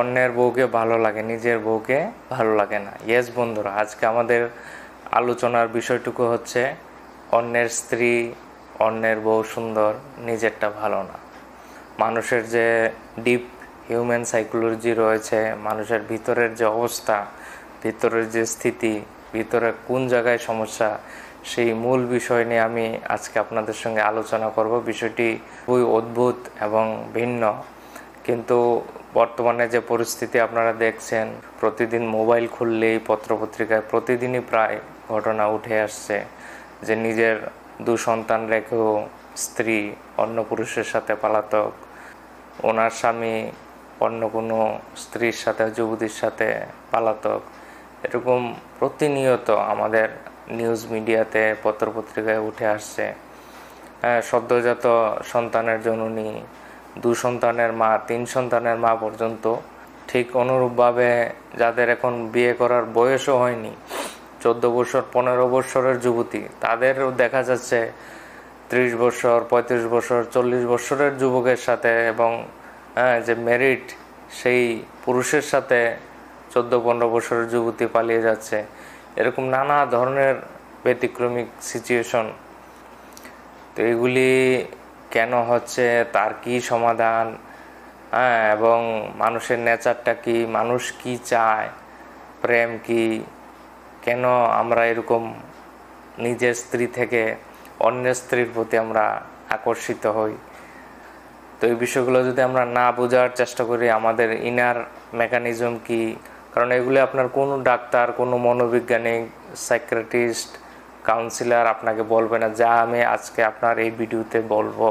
অন্যের বউকে ভালো লাগে, নিজের বউকে ভালো লাগে না। ইয়েস বন্ধুরা, আজকে আমাদের আলোচনার বিষয়টুকু হচ্ছে অন্যের স্ত্রী, অন্যের বউ সুন্দর, নিজেরটা ভালো না। মানুষের যে ডিপ হিউম্যান সাইকোলজি রয়েছে, মানুষের ভিতরের যে অবস্থা, ভিতরের যে স্থিতি, ভিতরে কোন জায়গায় সমস্যা, সেই মূল বিষয় নিয়ে আমি আজকে আপনাদের সঙ্গে আলোচনা করব। বিষয়টি খুবই অদ্ভুত এবং ভিন্ন, কিন্তু বর্তমানে যে পরিস্থিতি আপনারা দেখছেন, প্রতিদিন মোবাইল খুললেই পত্রপত্রিকায় প্রতিদিনই প্রায় ঘটনা উঠে আসছে যে নিজের 2 সন্তান রেখেও স্ত্রী অন্য পুরুষের সাথে পলাতক, ওনার স্বামী অন্য কোনো স্ত্রীর সাথে, যুবতীর সাথে পলাতক। এরকম প্রতিনিয়ত আমাদের নিউজ মিডিয়াতে, পত্রপত্রিকায় উঠে আসছে। সদ্যজাত সন্তানের জননী, 2 সন্তানের মা, 3 সন্তানের মা পর্যন্ত। ঠিক অনুরূপভাবে যাদের এখন বিয়ে করার বয়সও হয়নি, 14 বছর 15 বছরের যুবতী, তাদেরও দেখা যাচ্ছে 30 বছর 35 বছর 40 বছরের যুবকের সাথে, এবং যে মেরিড সেই পুরুষের সাথে 14-15 বছরের যুবতী পালিয়ে যাচ্ছে। এরকম নানা ধরনের ব্যতিক্রমিক সিচুয়েশন। তো এগুলি কেন হচ্ছে, তার কি সমাধান, এবং মানুষের নেচারটা কি, মানুষ কি চায়, প্রেম কি, কেন আমরা এরকম নিজের স্ত্রী থেকে অন্যের স্ত্রীর প্রতি আমরা আকর্ষিত হই। তো এই বিষয়গুলো যদি আমরা না বোঝার চেষ্টা করি, আমাদের ইনার মেকানিজম কি, কারণ এগুলি আপনার কোনো ডাক্তার, কোনো মনোবিজ্ঞানিক, সাইকিয়াট্রিস্ট, কাউন্সিলর আপনাকে বলবে না, যা আমি আজকে আপনার এই ভিডিওতে বলবো।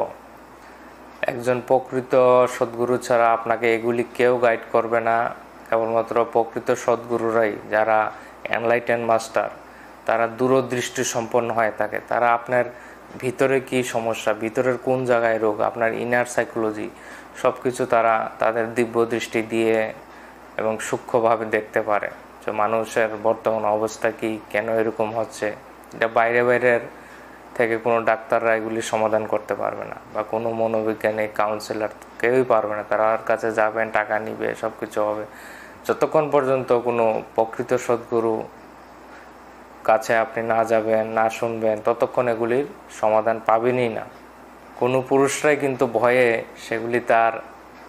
একজন প্রকৃত সদ্গুরু ছাড়া আপনাকে এগুলি কেউ গাইড করবে না। কেবলমাত্র প্রকৃত সদ্গুরুরাই, যারা এনলাইটেন মাস্টার, তারা দূরদৃষ্টি সম্পন্ন হয়ে থাকে। তারা আপনার ভিতরে কি সমস্যা, ভিতরের কোন জায়গায় রোগ, আপনার ইনার সাইকোলজি সব কিছু তারা তাদের দিব্য দৃষ্টি দিয়ে এবং সূক্ষ্মভাবে দেখতে পারে যে মানুষের বর্তমান অবস্থা কি, কেন এরকম হচ্ছে। এটা বাইরের থেকে কোনো ডাক্তাররা এগুলি সমাধান করতে পারবে না, বা কোনো মনোবিজ্ঞানিক, কাউন্সিলর কেউই পারবে না। তার কাছে যাবেন, টাকা নিবে, সব কিছু হবে। যতক্ষণ পর্যন্ত কোনো প্রকৃত সদ্গুরু কাছে আপনি না যাবেন, না শুনবেন, ততক্ষণ এগুলির সমাধান পাবেনই না। কোনো পুরুষরাই কিন্তু ভয়ে সেগুলি তার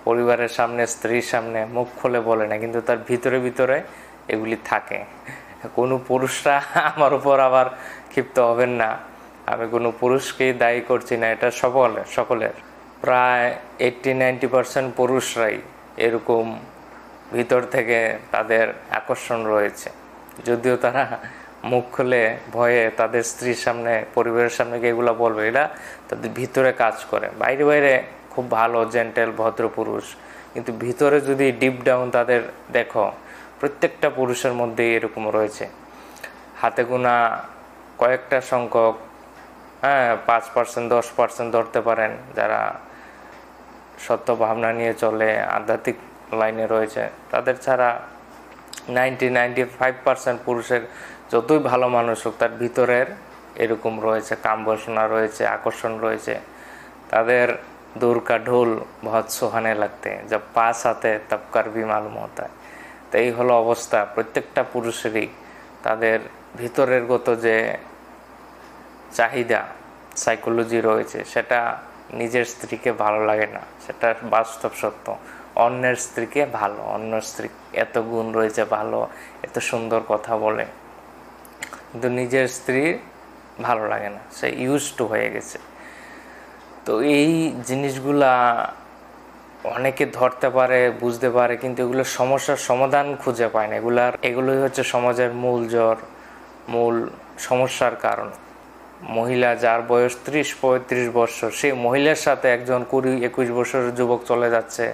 পরিবারের সামনে, স্ত্রীর সামনে মুখ খুলে বলে না, কিন্তু তার ভিতরে ভিতরে এগুলি থাকে। কোনো পুরুষরা আমার উপর আবার ক্ষিপ্ত হবেন না, আমি কোনো পুরুষকেই দায়ী করছি না, এটা সকলের প্রায় 80-90% পুরুষরাই এরকম ভিতর থেকে তাদের আকর্ষণ রয়েছে, যদিও তারা মুখ খুলে ভয়ে তাদের স্ত্রীর সামনে, পরিবারের সামনে গিয়ে এগুলো বলবে। এটা তাদের ভিতরে কাজ করে। বাইরে বাইরে খুব ভালো, জেন্টেল, ভদ্র পুরুষ, কিন্তু ভিতরে যদি ডিপ ডাউন তাদের দেখো, প্রত্যেকটা পুরুষের মধ্যেই এরকম রয়েছে। হাতে গোনা কয়েকটা সংখ্যক, 5% 10% ধরতে পারেন, যারা সত্য ভাবনা নিয়ে চলে, আধ্যাত্মিক লাইনে রয়েছে। তাদের ছাড়া 90-95% পুরুষের যতই ভালো মানুষ হোক, তার ভিতরের এরকম রয়েছে, কাম বাসনা রয়েছে, আকর্ষণ রয়েছে। তাদের दूर का ढोल बहुत सुहाने लगते हैं, जब पास आते हैं तब कर भी मालूम होता है। তো এই হলো অবস্থা প্রত্যেকটা পুরুষেরই। তাদের ভিতরের গত যে চাহিদা, সাইকোলজি রয়েছে, সেটা নিজের স্ত্রীকে ভালো লাগে না, সেটা বাস্তব সত্য। অন্যের স্ত্রীকে ভালো, অন্য স্ত্রী এত গুণ রয়েছে, ভালো, এত সুন্দর কথা বলে, কিন্তু নিজের স্ত্রীর ভালো লাগে না, সে ইউজ টু হয়ে গেছে। তো এই জিনিসগুলা অনেকে ধরতে পারে, বুঝতে পারে, কিন্তু এগুলো সমস্যার সমাধান খুঁজে পায় না। এগুলোই হচ্ছে সমাজের মূল জ্বর, মূল সমস্যার কারণ। মহিলা যার বয়স 30-35 বছর, সেই মহিলার সাথে একজন 20-21 বছরের যুবক চলে যাচ্ছে।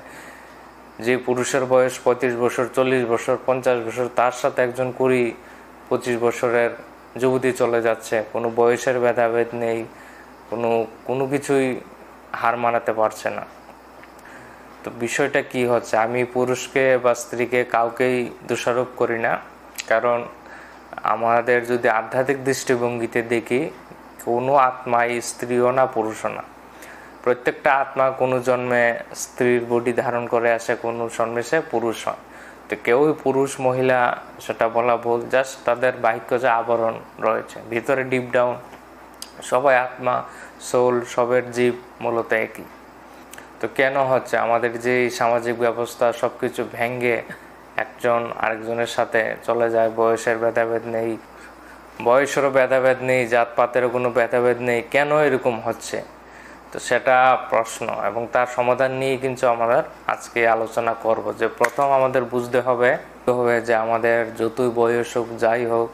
যে পুরুষের বয়স 35 বছর, 40 বছর, 50 বছর, তার সাথে একজন 20-25 বছরের যুবতী চলে যাচ্ছে। কোনো বয়সের ভেদাভেদ নেই, কোনো কিছুই হার মানাতে পারছে না। তো বিষয়টা কি হচ্ছে, আমি পুরুষকে বা স্ত্রীকে কাউকেই দোষারোপ করি না, কারণ আমাদের যদি আধ্যাত্মিক দৃষ্টিভঙ্গিতে দেখি, কোনো আত্মাই স্ত্রীও না, পুরুষও না। প্রত্যেকটা আত্মা কোনো জন্মে স্ত্রীর বডি ধারণ করে আসে, কোনো জন্মে সে পুরুষ হয়। তো কেউই পুরুষ মহিলা সেটা বলা ভুল, জাস্ট তাদের বাহ্য যে আবরণ রয়েছে, ভিতরে ডিপ ডাউন সবাই আত্মা, সোল, সবের জীব মূলত একই। তো কেন হচ্ছে আমাদের যে সামাজিক ব্যবস্থা সব কিছু ভেঙে একজন আরেকজনের সাথে চলে যায়, বয়সের ভেদাভেদ নেই, বয়সেরও ভেদাভেদ নেই, জাতপাতেরও কোনো ভেদাভেদ নেই, কেন এরকম হচ্ছে? তো সেটা প্রশ্ন, এবং তার সমাধান নিয়ে কিন্তু আমরা আজকে আলোচনা করব। যে প্রথম আমাদের বুঝতে হবে যে আমাদের যতই বয়স হোক যাই হোক,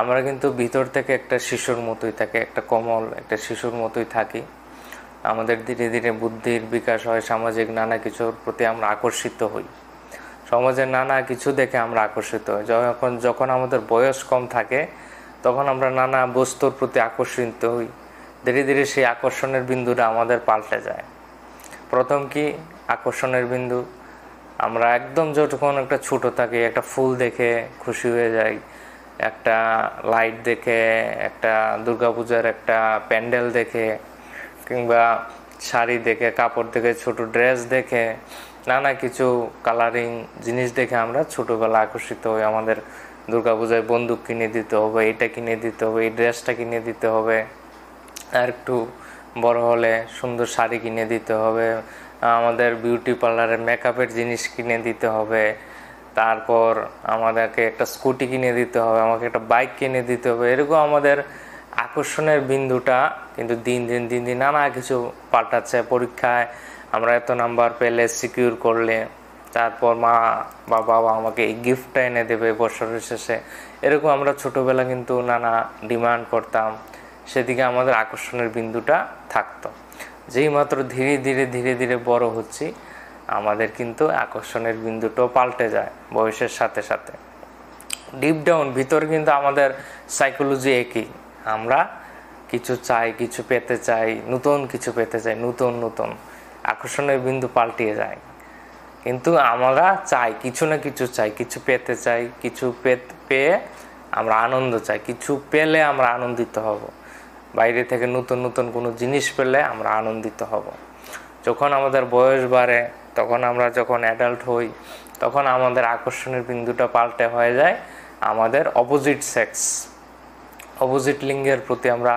আমরা কিন্তু ভিতর থেকে একটা শিশুর মতোই থাকি, একটা কোমল একটা শিশুর মতোই থাকি। আমাদের ধীরে ধীরে বুদ্ধির বিকাশ হয়, সামাজিক নানা কিছুর প্রতি আমরা আকর্ষিত হই, সমাজের নানা কিছু দেখে আমরা আকর্ষিত হই। যখন আমাদের বয়স কম থাকে তখন আমরা নানা বস্তুর প্রতি আকর্ষিত হই। ধীরে ধীরে সেই আকর্ষণের বিন্দুটা আমাদের পাল্টে যায়। প্রথম কি আকর্ষণের বিন্দু? আমরা একদম যখন একটা ছোট থাকি, একটা ফুল দেখে খুশি হয়ে যাই, একটা লাইট দেখে, একটা দুর্গাপূজার একটা প্যান্ডেল দেখে, কিংবা শাড়ি দেখে, কাপড় দেখে, ছোট ড্রেস দেখে, নানা কিছু কালারিং জিনিস দেখে আমরা ছোটোবেলা আকর্ষিত হই। আমাদের দুর্গাপূজায় বন্দুক কিনে দিতে হবে, এটা কিনে দিতে হবে, এই ড্রেসটা কিনে দিতে হবে, আর একটু বড় হলে সুন্দর শাড়ি কিনে দিতে হবে, আমাদের বিউটি পার্লারের মেকআপের জিনিস কিনে দিতে হবে, তারপর আমাদেরকে একটা স্কুটি কিনে দিতে হবে, আমাকে একটা বাইক কিনে দিতে হবে। এরকম আমাদের আকর্ষণের বিন্দুটা কিন্তু দিন দিন নানা কিছু পাল্টাচ্ছে। পরীক্ষায় আমরা এত নাম্বার পেলে, সিকিউর করলে, তারপর মা বা বাবা আমাকে এই গিফটটা এনে দেবে বছরের শেষে, এরকম আমরা ছোটোবেলা কিন্তু নানা ডিমান্ড করতাম। সেদিকে আমাদের আকর্ষণের বিন্দুটা থাকতো। যেই মাত্র ধীরে ধীরে বড় হচ্ছি, আমাদের কিন্তু আকর্ষণের বিন্দুটাও পাল্টে যায় বয়সের সাথে সাথে। ডিপ ডাউন ভিতর কিন্তু আমাদের সাইকোলজি একই, আমরা কিছু চাই, কিছু পেতে চাই, নতুন কিছু পেতে চাই, নতুন আকর্ষণের বিন্দু পাল্টিয়ে যায়। কিন্তু আমরা চাই কিছু না কিছু চাই, কিছু পেতে চাই, কিছু পেয়ে আমরা আনন্দ চাই, কিছু পেলে আমরা আনন্দিত হব, বাইরে থেকে নতুন কোনো জিনিস পেলে আমরা আনন্দিত হব। যখন আমাদের বয়স বাড়ে, তখন আমরা যখন অ্যাডাল্ট হই, তখন আমাদের আকর্ষণের বিন্দুটা পাল্টে হয়ে যায় আমাদের অপোজিট সেক্স, অপোজিট লিঙ্গের প্রতি আমরা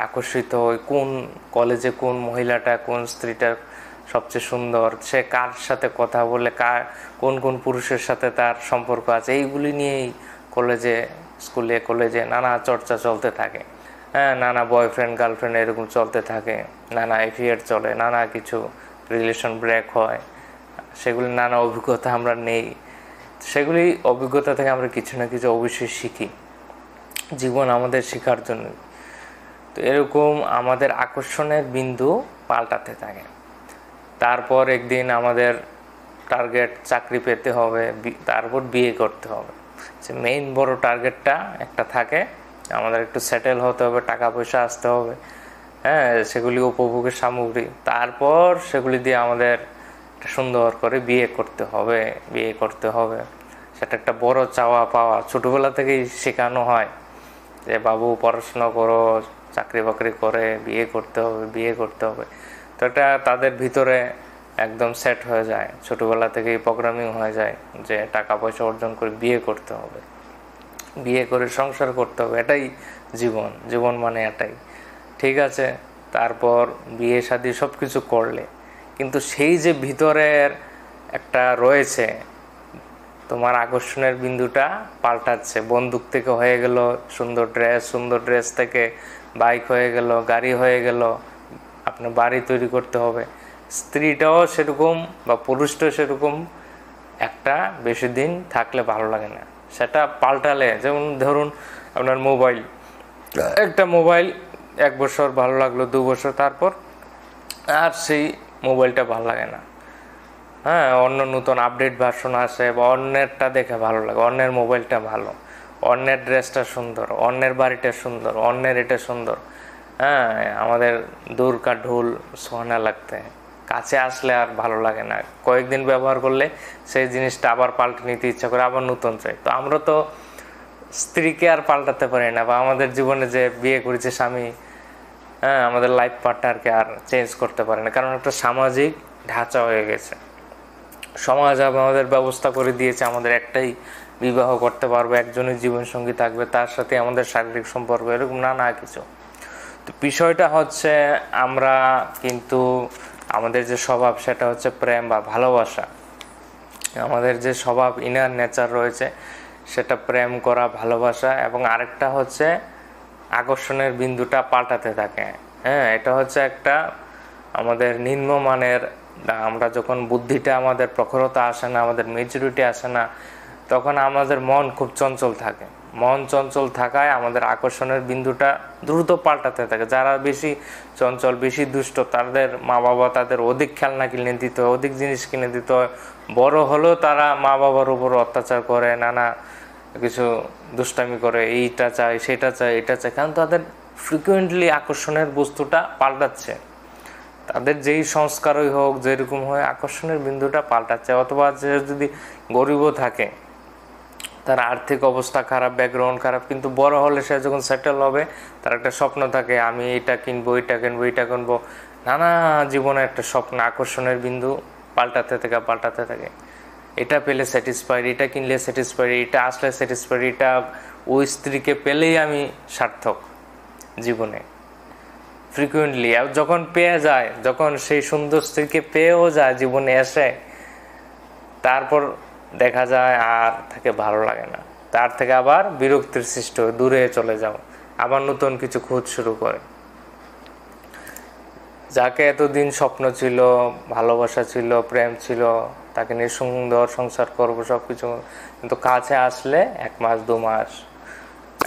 আকর্ষিত হই। কোন কলেজে কোন মহিলাটা, কোন স্ত্রীটা সবচেয়ে সুন্দর, সে কার সাথে কথা বলে, কোন পুরুষের সাথে তার সম্পর্ক আছে, এইগুলি নিয়েই স্কুলে কলেজে নানা চর্চা চলতে থাকে। হ্যাঁ, নানা বয়ফ্রেন্ড গার্লফ্রেন্ড এরকম চলতে থাকে, নানা অ্যাফেয়ার চলে, নানা কিছু রিলেশন ব্রেক হয়, সেগুলি নানা অভিজ্ঞতা আমরা নেই। সেগুলি অভিজ্ঞতা থেকে আমরা কিছু না কিছু অবশ্যই শিখি, জীবন আমাদের শেখার জন্য। তো এরকম আমাদের আকর্ষণের বিন্দু পাল্টাতে থাকে। তারপর একদিন আমাদের টার্গেট চাকরি পেতে হবে, তারপর বিয়ে করতে হবে। যে মেইন বড় টার্গেটটা একটা থাকে, আমাদের একটু সেটেল হতে হবে, টাকা পয়সা আসতে হবে, হ্যাঁ, সেগুলি উপভোগের সামগ্রী। তারপর সেগুলি দিয়ে আমাদের সুন্দর করে বিয়ে করতে হবে। সেটা একটা বড় চাওয়া পাওয়া, ছোটোবেলা থেকেই শেখানো হয় যে বাবু পড়াশোনা করো, চাকরি বাকরি করে বিয়ে করতে হবে। তো এটা তাদের ভিতরে একদম সেট হয়ে যায়, ছোটোবেলা থেকেই প্রোগ্রামিং হয়ে যায় যে টাকা পয়সা অর্জন করে বিয়ে করতে হবে, বিয়ে করে সংসার করতে হবে, এটাই জীবন মানে এটাই। ঠিক আছে, তারপর বিয়ে শাদী সব কিছু করলে, কিন্তু সেই যে ভিতরের একটা রয়েছে, তোমার আকর্ষণের বিন্দুটা পাল্টাচ্ছে। বন্দুক থেকে হয়ে গেল সুন্দর ড্রেস থেকে বাইক হয়ে গেল, গাড়ি হয়ে গেল, আপনার বাড়ি তৈরি করতে হবে। স্ত্রীটাও সেরকম বা পুরুষটাও সেরকম একটা বেশি দিন থাকলে ভালো লাগে না, সেটা পাল্টালে। যেমন ধরুন আপনার একটা মোবাইল 1 বছর ভালো লাগলো, 2 বছর, তারপর আর সেই মোবাইলটা ভালো লাগে না। হ্যাঁ, অন্য নতুন আপডেট ভার্সন আসে বা অন্যেরটা দেখে ভালো লাগে, অন্যের মোবাইলটা ভালো, অন্যের ড্রেসটা সুন্দর, অন্যের বাড়িটা সুন্দর, অন্যের এটা সুন্দর। হ্যাঁ, আমাদের দূর কা ঢোল সোহানা লাগতে, কাছে আসলে আর ভালো লাগে না, কয়েকদিন ব্যবহার করলে সেই জিনিসটা আবার পাল্টে নিতে ইচ্ছা করে, আবার নতুন চাই। তো আমরা তো স্ত্রীকে আর পাল্টাতে পারি না, বা আমাদের জীবনে যে বিয়ে করেছে স্বামী, হ্যাঁ, আমাদের লাইফ পার্টনারকে আর চেঞ্জ করতে পারে না, কারণ একটা সামাজিক ঢাঁচা হয়ে গেছে। সমাজ আমাদের ব্যবস্থা করে দিয়েছে আমাদের একটাই বিবাহ করতে পারবো, একজনের জীবনসঙ্গী থাকবে, তার সাথে আমাদের শারীরিক সম্পর্ক, এরকম নানা কিছু। তো বিষয়টা হচ্ছে আমরা কিন্তু আমাদের যে স্বভাব সেটা হচ্ছে প্রেম বা ভালোবাসা। আমাদের যে স্বভাব ইনার নেচার রয়েছে সেটা প্রেম করা, ভালোবাসা, এবং আরেকটা হচ্ছে আকর্ষণের বিন্দুটা পাল্টাতে থাকে। হ্যাঁ, এটা হচ্ছে একটা আমাদের নিম্নমানের, আমরা যখন বুদ্ধিটা আমাদের প্রখরতা আসে না, আমাদের মেচুরিটি আসে না, তখন আমাদের মন খুব চঞ্চল থাকে। মন চঞ্চল থাকায় আমাদের আকর্ষণের বিন্দুটা দ্রুত পাল্টাতে থাকে। যারা বেশি চঞ্চল, বেশি দুষ্ট, তাদের মা বাবা তাদের অধিক খেলনা কিনে দিত হয়, অধিক জিনিস কিনে দিত হয়। বড় হলেও তারা মা বাবার উপর অত্যাচার করে, নানা কিছু দুষ্টামি করে, এইটা চাই, সেটা চাই, এটা চাই, কারণ তাদের ফ্রিকুয়েন্টলি আকর্ষণের বস্তুটা পাল্টাচ্ছে। তাদের যেই সংস্কারই হোক, যেরকম হয়, আকর্ষণের বিন্দুটা পাল্টাচ্ছে। অথবা যে যদি গরিবও থাকে, তার আর্থিক অবস্থা খারাপ, ব্যাকগ্রাউন্ড খারাপ, কিন্তু বড় হলে সে যখন সেটেল হবে, তার একটা স্বপ্ন থাকে, আমি এটা কিনবো, এটা কিনবো, এটা কিনবো, নানা জীবনে একটা স্বপ্ন, আকর্ষণের বিন্দু পাল্টাতে থাকে। এটা পেলে স্যাটিসফাইড, এটা কিনলে স্যাটিসফাইড, এটা আসলে স্যাটিসফাইড, এটা ওই স্ত্রীকে পেলেই আমি সার্থক জীবনে। ফ্রিকুয়েন্টলি যখন পেয়ে যায়, যখন সেই সুন্দর স্ত্রীকে পেয়েও যায় জীবনে এসে, তারপর দেখা যায় আর তাকে ভালো লাগে না, তার থেকে আবার বিরক্তির সৃষ্টি হয়ে দূরে চলে যাও, আবার নতুন কিছু খোঁজ শুরু করে। যাকে এতদিন স্বপ্ন ছিল, ভালোবাসা ছিল, প্রেম ছিল, তাকে নিয়ে সুন্দর সংসার করবো সব কিছু, কিন্তু কাছে আসলে 1 মাস 2 মাস,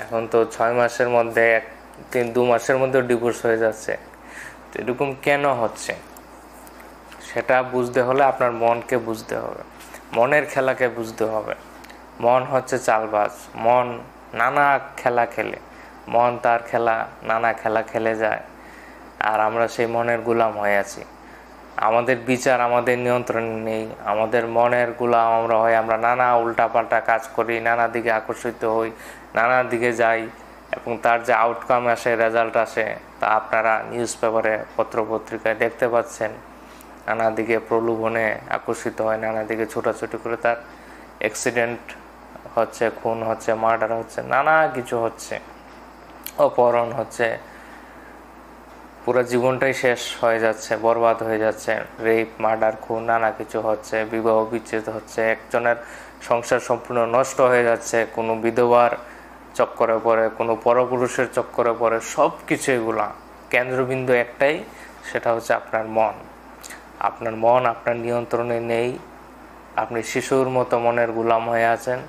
এখন তো 6 মাসের মধ্যে 2 মাসের মধ্যে ডিভোর্স হয়ে যাচ্ছে। তো এরকম কেন হচ্ছে সেটা বুঝতে হলে আপনার মনকে বুঝতে হবে, মনের খেলাকে বুঝতে হবে। মন হচ্ছে চালবাজ, মন নানা খেলা খেলে, মন তার খেলা নানা খেলা খেলে যায়, আর আমরা সেই মনের গোলাম হয়ে আছি। আমাদের বিচার আমাদের নিয়ন্ত্রণে নেই, আমাদের মনের গোলাম আমরা হয়, আমরা নানা উল্টাপাল্টা কাজ করি, নানা দিকে আকর্ষিত হই, নানা দিকে যাই, এবং তার যে আউটকাম আসে, রেজাল্ট আসে, তা আপনারা নিউজ পেপারে, পত্রপত্রিকায় দেখতে পাচ্ছেন। নানা দিকে প্রলোভনে আকর্ষিত হয়, নানা দিকে ছোটাছুটি করে তার অ্যাক্সিডেন্ট হচ্ছে, খুন হচ্ছে, মার্ডার হচ্ছে, নানা কিছু হচ্ছে, অপহরণ হচ্ছে, পুরো জীবনটাই শেষ হয়ে যাচ্ছে, বরবাদ হয়ে যাচ্ছে, রেপ, মার্ডার, খুন, নানা কিছু হচ্ছে, বিবাহ বিচ্ছেদ হচ্ছে, একজনের সংসার সম্পূর্ণ নষ্ট হয়ে যাচ্ছে, কোনো বিধবার চক্করে পড়ে, কোনো পরপুরুষের চক্করে পড়ে, সব কিছু এগুলা কেন্দ্রবিন্দু একটাই, সেটা হচ্ছে আপনার মন। আপনার মন আপনার নিয়ন্ত্রণে নেই, আপনি শিশুর মতো মনের গোলাম হয়ে আছেন।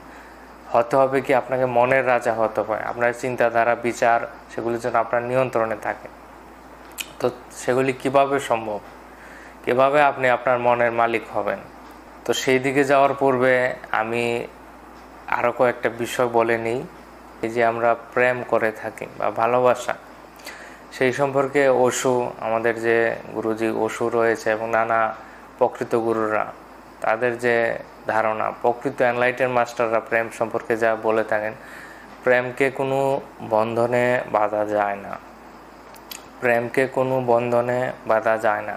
হতে হবে কি, আপনাকে মনের রাজা হতে হবে, আপনার চিন্তাধারা, বিচার, সেগুলি যেন আপনার নিয়ন্ত্রণে থাকে। তো সেগুলি কিভাবে সম্ভব, কিভাবে আপনি আপনার মনের মালিক হবেন? তো সেই দিকে যাওয়ার পূর্বে আমি আরও কয়েকটা বিষয় বলে নিই। এই যে আমরা প্রেম করে থাকি বা ভালোবাসা, সেই সম্পর্কে ওশু, আমাদের যে গুরুজি ওশু রয়েছে, এবং নানা প্রকৃত গুরুরা, তাদের যে ধারণা, প্রকৃত এনলাইটেন মাস্টাররা প্রেম সম্পর্কে যা বলে থাকেন, প্রেমকে কোনো বন্ধনে বাঁধা যায় না, প্রেমকে কোনো বন্ধনে বাঁধা যায় না।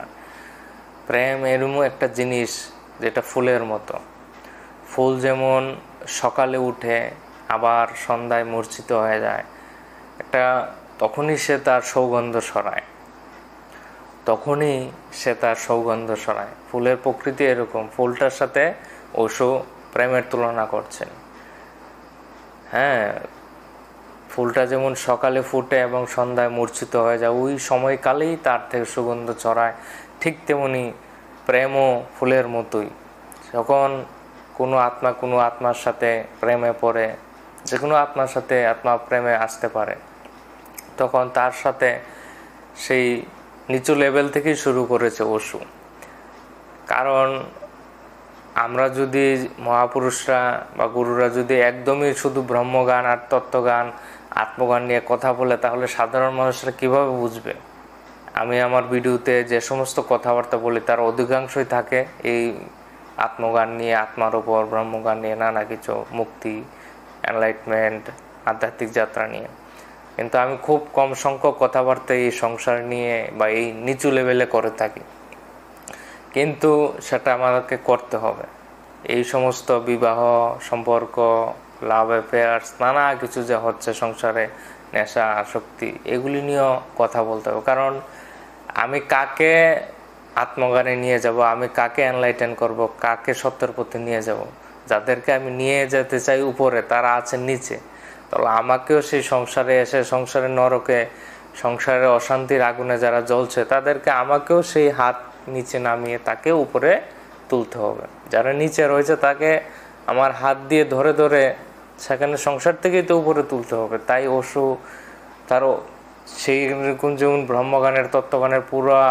প্রেম এরকম একটা জিনিস যেটা ফুলের মতো। ফুল যেমন সকালে উঠে আবার সন্ধ্যায় মূর্ছিত হয়ে যায়, তখনই সে তার সৌগন্ধ ছড়ায়, ফুলের প্রকৃতি এরকম। ফুলটার সাথে ওশো প্রেমের তুলনা করছেন। হ্যাঁ, ফুলটা যেমন সকালে ফুটে এবং সন্ধ্যায় মূর্ছিত হয়ে যায়, ওই সময়কালেই তার থেকে সুগন্ধ ছড়ায়, ঠিক তেমনি প্রেমও ফুলের মতোই। যখন কোনো আত্মার সাথে প্রেমে পড়ে, যে কোনো আত্মার সাথে আত্মা প্রেমে আসতে পারে, তখন তার সাথে সেই নিচু লেভেল থেকেই শুরু করেছে ওশু। কারণ আমরা যদি, মহাপুরুষরা বা গুরুরা যদি একদমই শুধু ব্রহ্মগান আর তত্ত্বগান, আত্মগান নিয়ে কথা বলে, তাহলে সাধারণ মানুষরা কিভাবে বুঝবে? আমি আমার ভিডিওতে যে সমস্ত কথাবার্তা বলি, তার অধিকাংশই থাকে এই আত্মগান নিয়ে, আত্মার উপর, ব্রহ্মগান নিয়ে, নানা কিছু, মুক্তি, এনলাইটমেন্ট, আধ্যাত্মিক যাত্রা নিয়ে। কিন্তু আমি খুব কম সংখ্যক কথাবার্তা এই সংসার নিয়ে বা এই নিচু লেভেলে করে থাকি, কিন্তু সেটা আমাদেরকে করতে হবে। এই সমস্ত বিবাহ সম্পর্ক, লাভ অ্যাফেয়ার্স, নানা কিছু যে হচ্ছে সংসারে, নেশা আসক্তি, এগুলি নিয়েও কথা বলতে হবে। কারণ আমি কাকে আত্মজ্ঞানে নিয়ে যাব, আমি কাকে এনলাইটেন করব, কাকে সত্যের পথে নিয়ে যাব, যাদেরকে আমি নিয়ে যেতে চাই উপরে, তারা আছেন নিচে। তাহলে আমাকেও সেই সংসারে এসে, সংসারের নরকে, সংসারের অশান্তির আগুনে যারা জ্বলছে, তাদেরকে আমাকেও সেই হাত নিচে নামিয়ে তাকে উপরে তুলতে হবে। যারা নিচে রয়েছে তাকে আমার হাত দিয়ে ধরে ধরে সেখানে সংসার থেকেই তো উপরে তুলতে হবে। তাই অসু তারও সেই রকম যেমন ব্রহ্মগানের, তত্ত্বগানের পুরা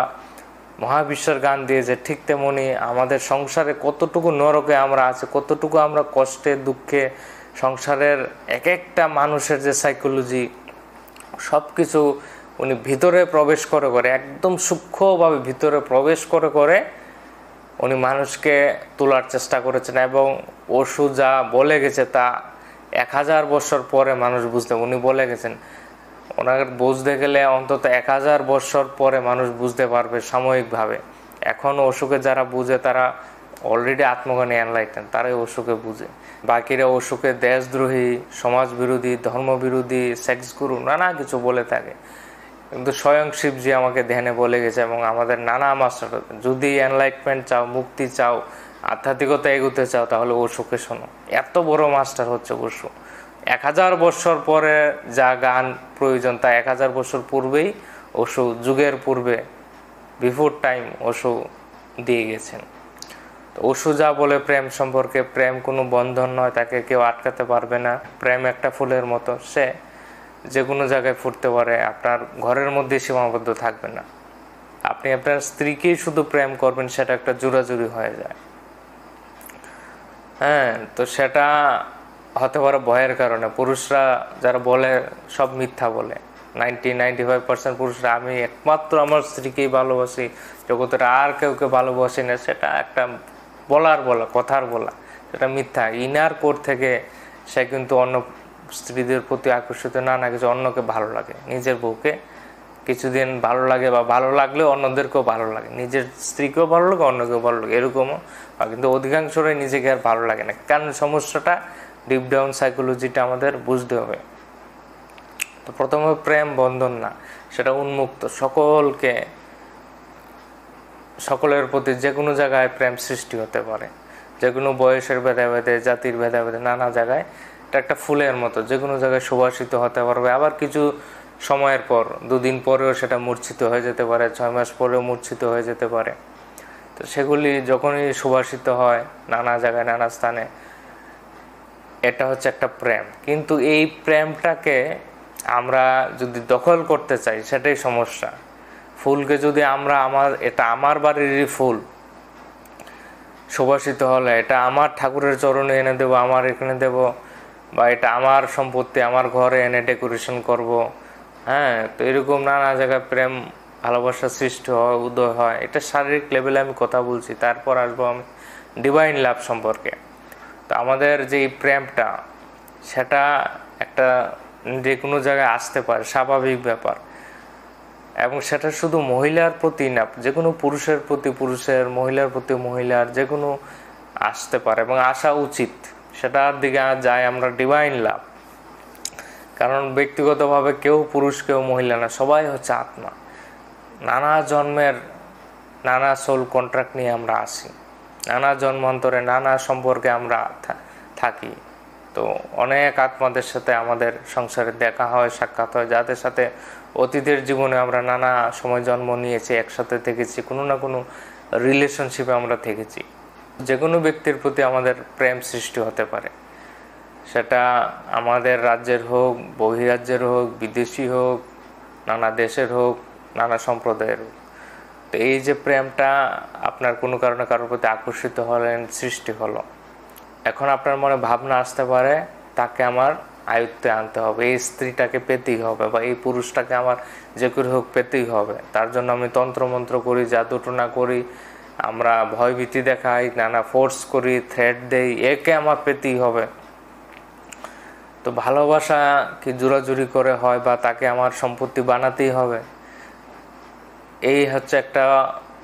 মহাবিশ্বের গান দিয়েছে, ঠিক তেমনি আমাদের সংসারে কতটুকু নরকে আমরা আছি, কতটুকু আমরা কষ্টে দুঃখে, সংসারের এক একটা মানুষের যে সাইকোলজি, সব কিছু উনি ভিতরে প্রবেশ করে করে, একদম সূক্ষ্মভাবে ভিতরে প্রবেশ করে করে উনি মানুষকে তোলার চেষ্টা করেছেন। এবং অসু যা বলে গেছে তা 1000 বছর পরে মানুষ বুঝতে, উনি বলে গেছেন ওনাকে বুঝতে গেলে অন্তত 1000 বছর পরে মানুষ বুঝতে পারবে সাময়িকভাবে। এখন অসুখে যারা বুঝে তারা অলরেডি আত্মজ্ঞানী এনলাইটেন, তারাই অসুখে বুঝে। বাকিরা অসুখে দেশদ্রোহী, সমাজ বিরোধী, ধর্মবিরোধী, সেক্স গুরু, নানা কিছু বলে থাকে। কিন্তু স্বয়ং শিবজি আমাকে ধ্যানে বলে গেছে এবং আমাদের নানা মাস্টার, যদি এনলাইটমেন্ট চাও, মুক্তি চাও, আধ্যাত্মিকতা এগোতে চাও, তাহলে অসুখে শোনো। এত বড় মাস্টার হচ্ছে অসু। 1000 বছর পরে যা গান প্রয়োজন তা 1000 বছর পূর্বেই অসু, যুগের পূর্বে, বিফোর টাইম অসু দিয়ে গেছেন। তো অসু যা বলে প্রেম সম্পর্কে, প্রেম কোনো বন্ধন নয়, তাকে কেউ আটকাতে পারবে না। প্রেম একটা ফুলের মতো, সে যে কোনো জায়গায় ফুটতে পারে, আপনার ঘরের মধ্যে সীমাবদ্ধ থাকবে না। আপনি আপনার স্ত্রীকেই শুধু প্রেম করবেন, সেটা একটা জোরাজুরি হয়ে যায়। হ্যাঁ, তো সেটা হতে পারে ভয়ের কারণে। পুরুষরা যারা বলে সব মিথ্যা বলে, 95% পুরুষরা আমি একমাত্র আমার স্ত্রীকেই ভালোবাসি, জগতের আর কেউকে ভালোবাসি না, সেটা একটা কথার বলা, সেটা মিথ্যা। ইনার কোর থেকে সে কিন্তু অন্য স্ত্রীদের প্রতি আকর্ষিত, নানা কিছু, অন্যকে ভালো লাগে, নিজের বউকে কিছুদিন ভালো লাগে বা ভালো লাগলে অন্যদেরকেও ভালো লাগে, নিজের স্ত্রীকেও ভালো লাগে, অন্যকেও ভালো লাগে, এরকমও। কিন্তু অধিকাংশরাই নিজেকে আর ভালো লাগে না। কারণ সমস্যাটা ডিপ ডাউন সাইকোলজিটা আমাদের বুঝতে হবে। তো প্রথমে প্রেম বন্ধন না, সেটা উন্মুক্ত, সকলের প্রতি যে কোনো জায়গায় প্রেম সৃষ্টি হতে পারে, যে কোনো বয়সের ভেদাভেদে, জাতির ভেদাভেদে, নানা জায়গায়। এটা একটা ফুলের মতো, যে কোনো জায়গায় সুবাসিত হতে পারবে। আবার কিছু সময়ের পর, 2 দিন পরেও সেটা মূর্ছিত হয়ে যেতে পারে, 6 মাস পরেও মূর্ছিত হয়ে যেতে পারে। তো সেগুলি যখনই সুবাসিত হয় নানা জায়গায়, নানা স্থানে, এটা হচ্ছে একটা প্রেম। কিন্তু এই প্রেমটাকে আমরা যদি দখল করতে চাই, সেটাই সমস্যা। ফুলকে যদি এটা আমার বাড়িরই ফুল, সুবাসিত হলে এটা আমার ঠাকুরের চরণে এনে দেবো, আমার এখানে দেব, বা এটা আমার সম্পত্তি, আমার ঘরে এনে ডেকোরেশন করব। হ্যাঁ, তো এরকম নানা জায়গায় প্রেম ভালোবাসার সৃষ্টি হয়, উদয় হয়। এটা শারীরিক লেভেলে আমি কথা বলছি, তারপর আসবো আমি ডিভাইন লাভ সম্পর্কে। তো আমাদের যে প্রেমটা, সেটা একটা যে কোনো জায়গায় আসতে পারে, স্বাভাবিক ব্যাপার। এবং সেটা শুধু মহিলার প্রতি না, যে কোনো পুরুষের প্রতি পুরুষের, মহিলার প্রতি মহিলার, যে কোনো আসতে পারে এবং আসা উচিত। সেটার দিকে যায় আমরা ডিভাইন লাভ। কারণ ব্যক্তিগতভাবে কেউ পুরুষ কেউ মহিলা না, সবাই হচ্ছে আত্মা। নানা জন্মের নানা সোল কন্ট্রাক্ট নিয়ে আমরা আসি, নানা জন্মান্তরে নানা সম্পর্কে আমরা থাকি। তো অনেক আত্মাদের সাথে আমাদের সংসারে দেখা হয়, সাক্ষাৎ হয়, যাদের সাথে অতীতের জীবনে আমরা নানা সময় জন্ম নিয়েছি, একসাথে থেকেছি, কোনো না কোনো রিলেশনশিপে আমরা থেকেছি। যে কোনো ব্যক্তির প্রতি আমাদের প্রেম সৃষ্টি হতে পারে, সেটা আমাদের রাজ্যের হোক, বহিরাজ্যের হোক, বিদেশি হোক, নানা দেশের হোক, নানা সম্প্রদায়ের হোক। তো এই যে প্রেমটা আপনার কোনো কারণে কারোর প্রতি আকর্ষিত হলেন, সৃষ্টি হলো, এখন আপনার মনে ভাবনা আসতে পারে তাকে আমার আয়ত্তে আনতে হবে, এই স্ত্রীটাকে পেতেই হবে, বা এই পুরুষটাকে আমার যে করে হোক পেতেই হবে। তার জন্য আমি তন্ত্রমন্ত্র করি, জাদুটোনা করি, আমরা ভয়ভীতি দেখাই, নানা ফোর্স করি, থ্রেট দেই, একে আমার পেতেই হবে। তো তো ভালোবাসা কি জোরাজুরি করে হয় বা তাকে আমার সম্পত্তি বানাতেই হবে? এই হচ্ছে একটা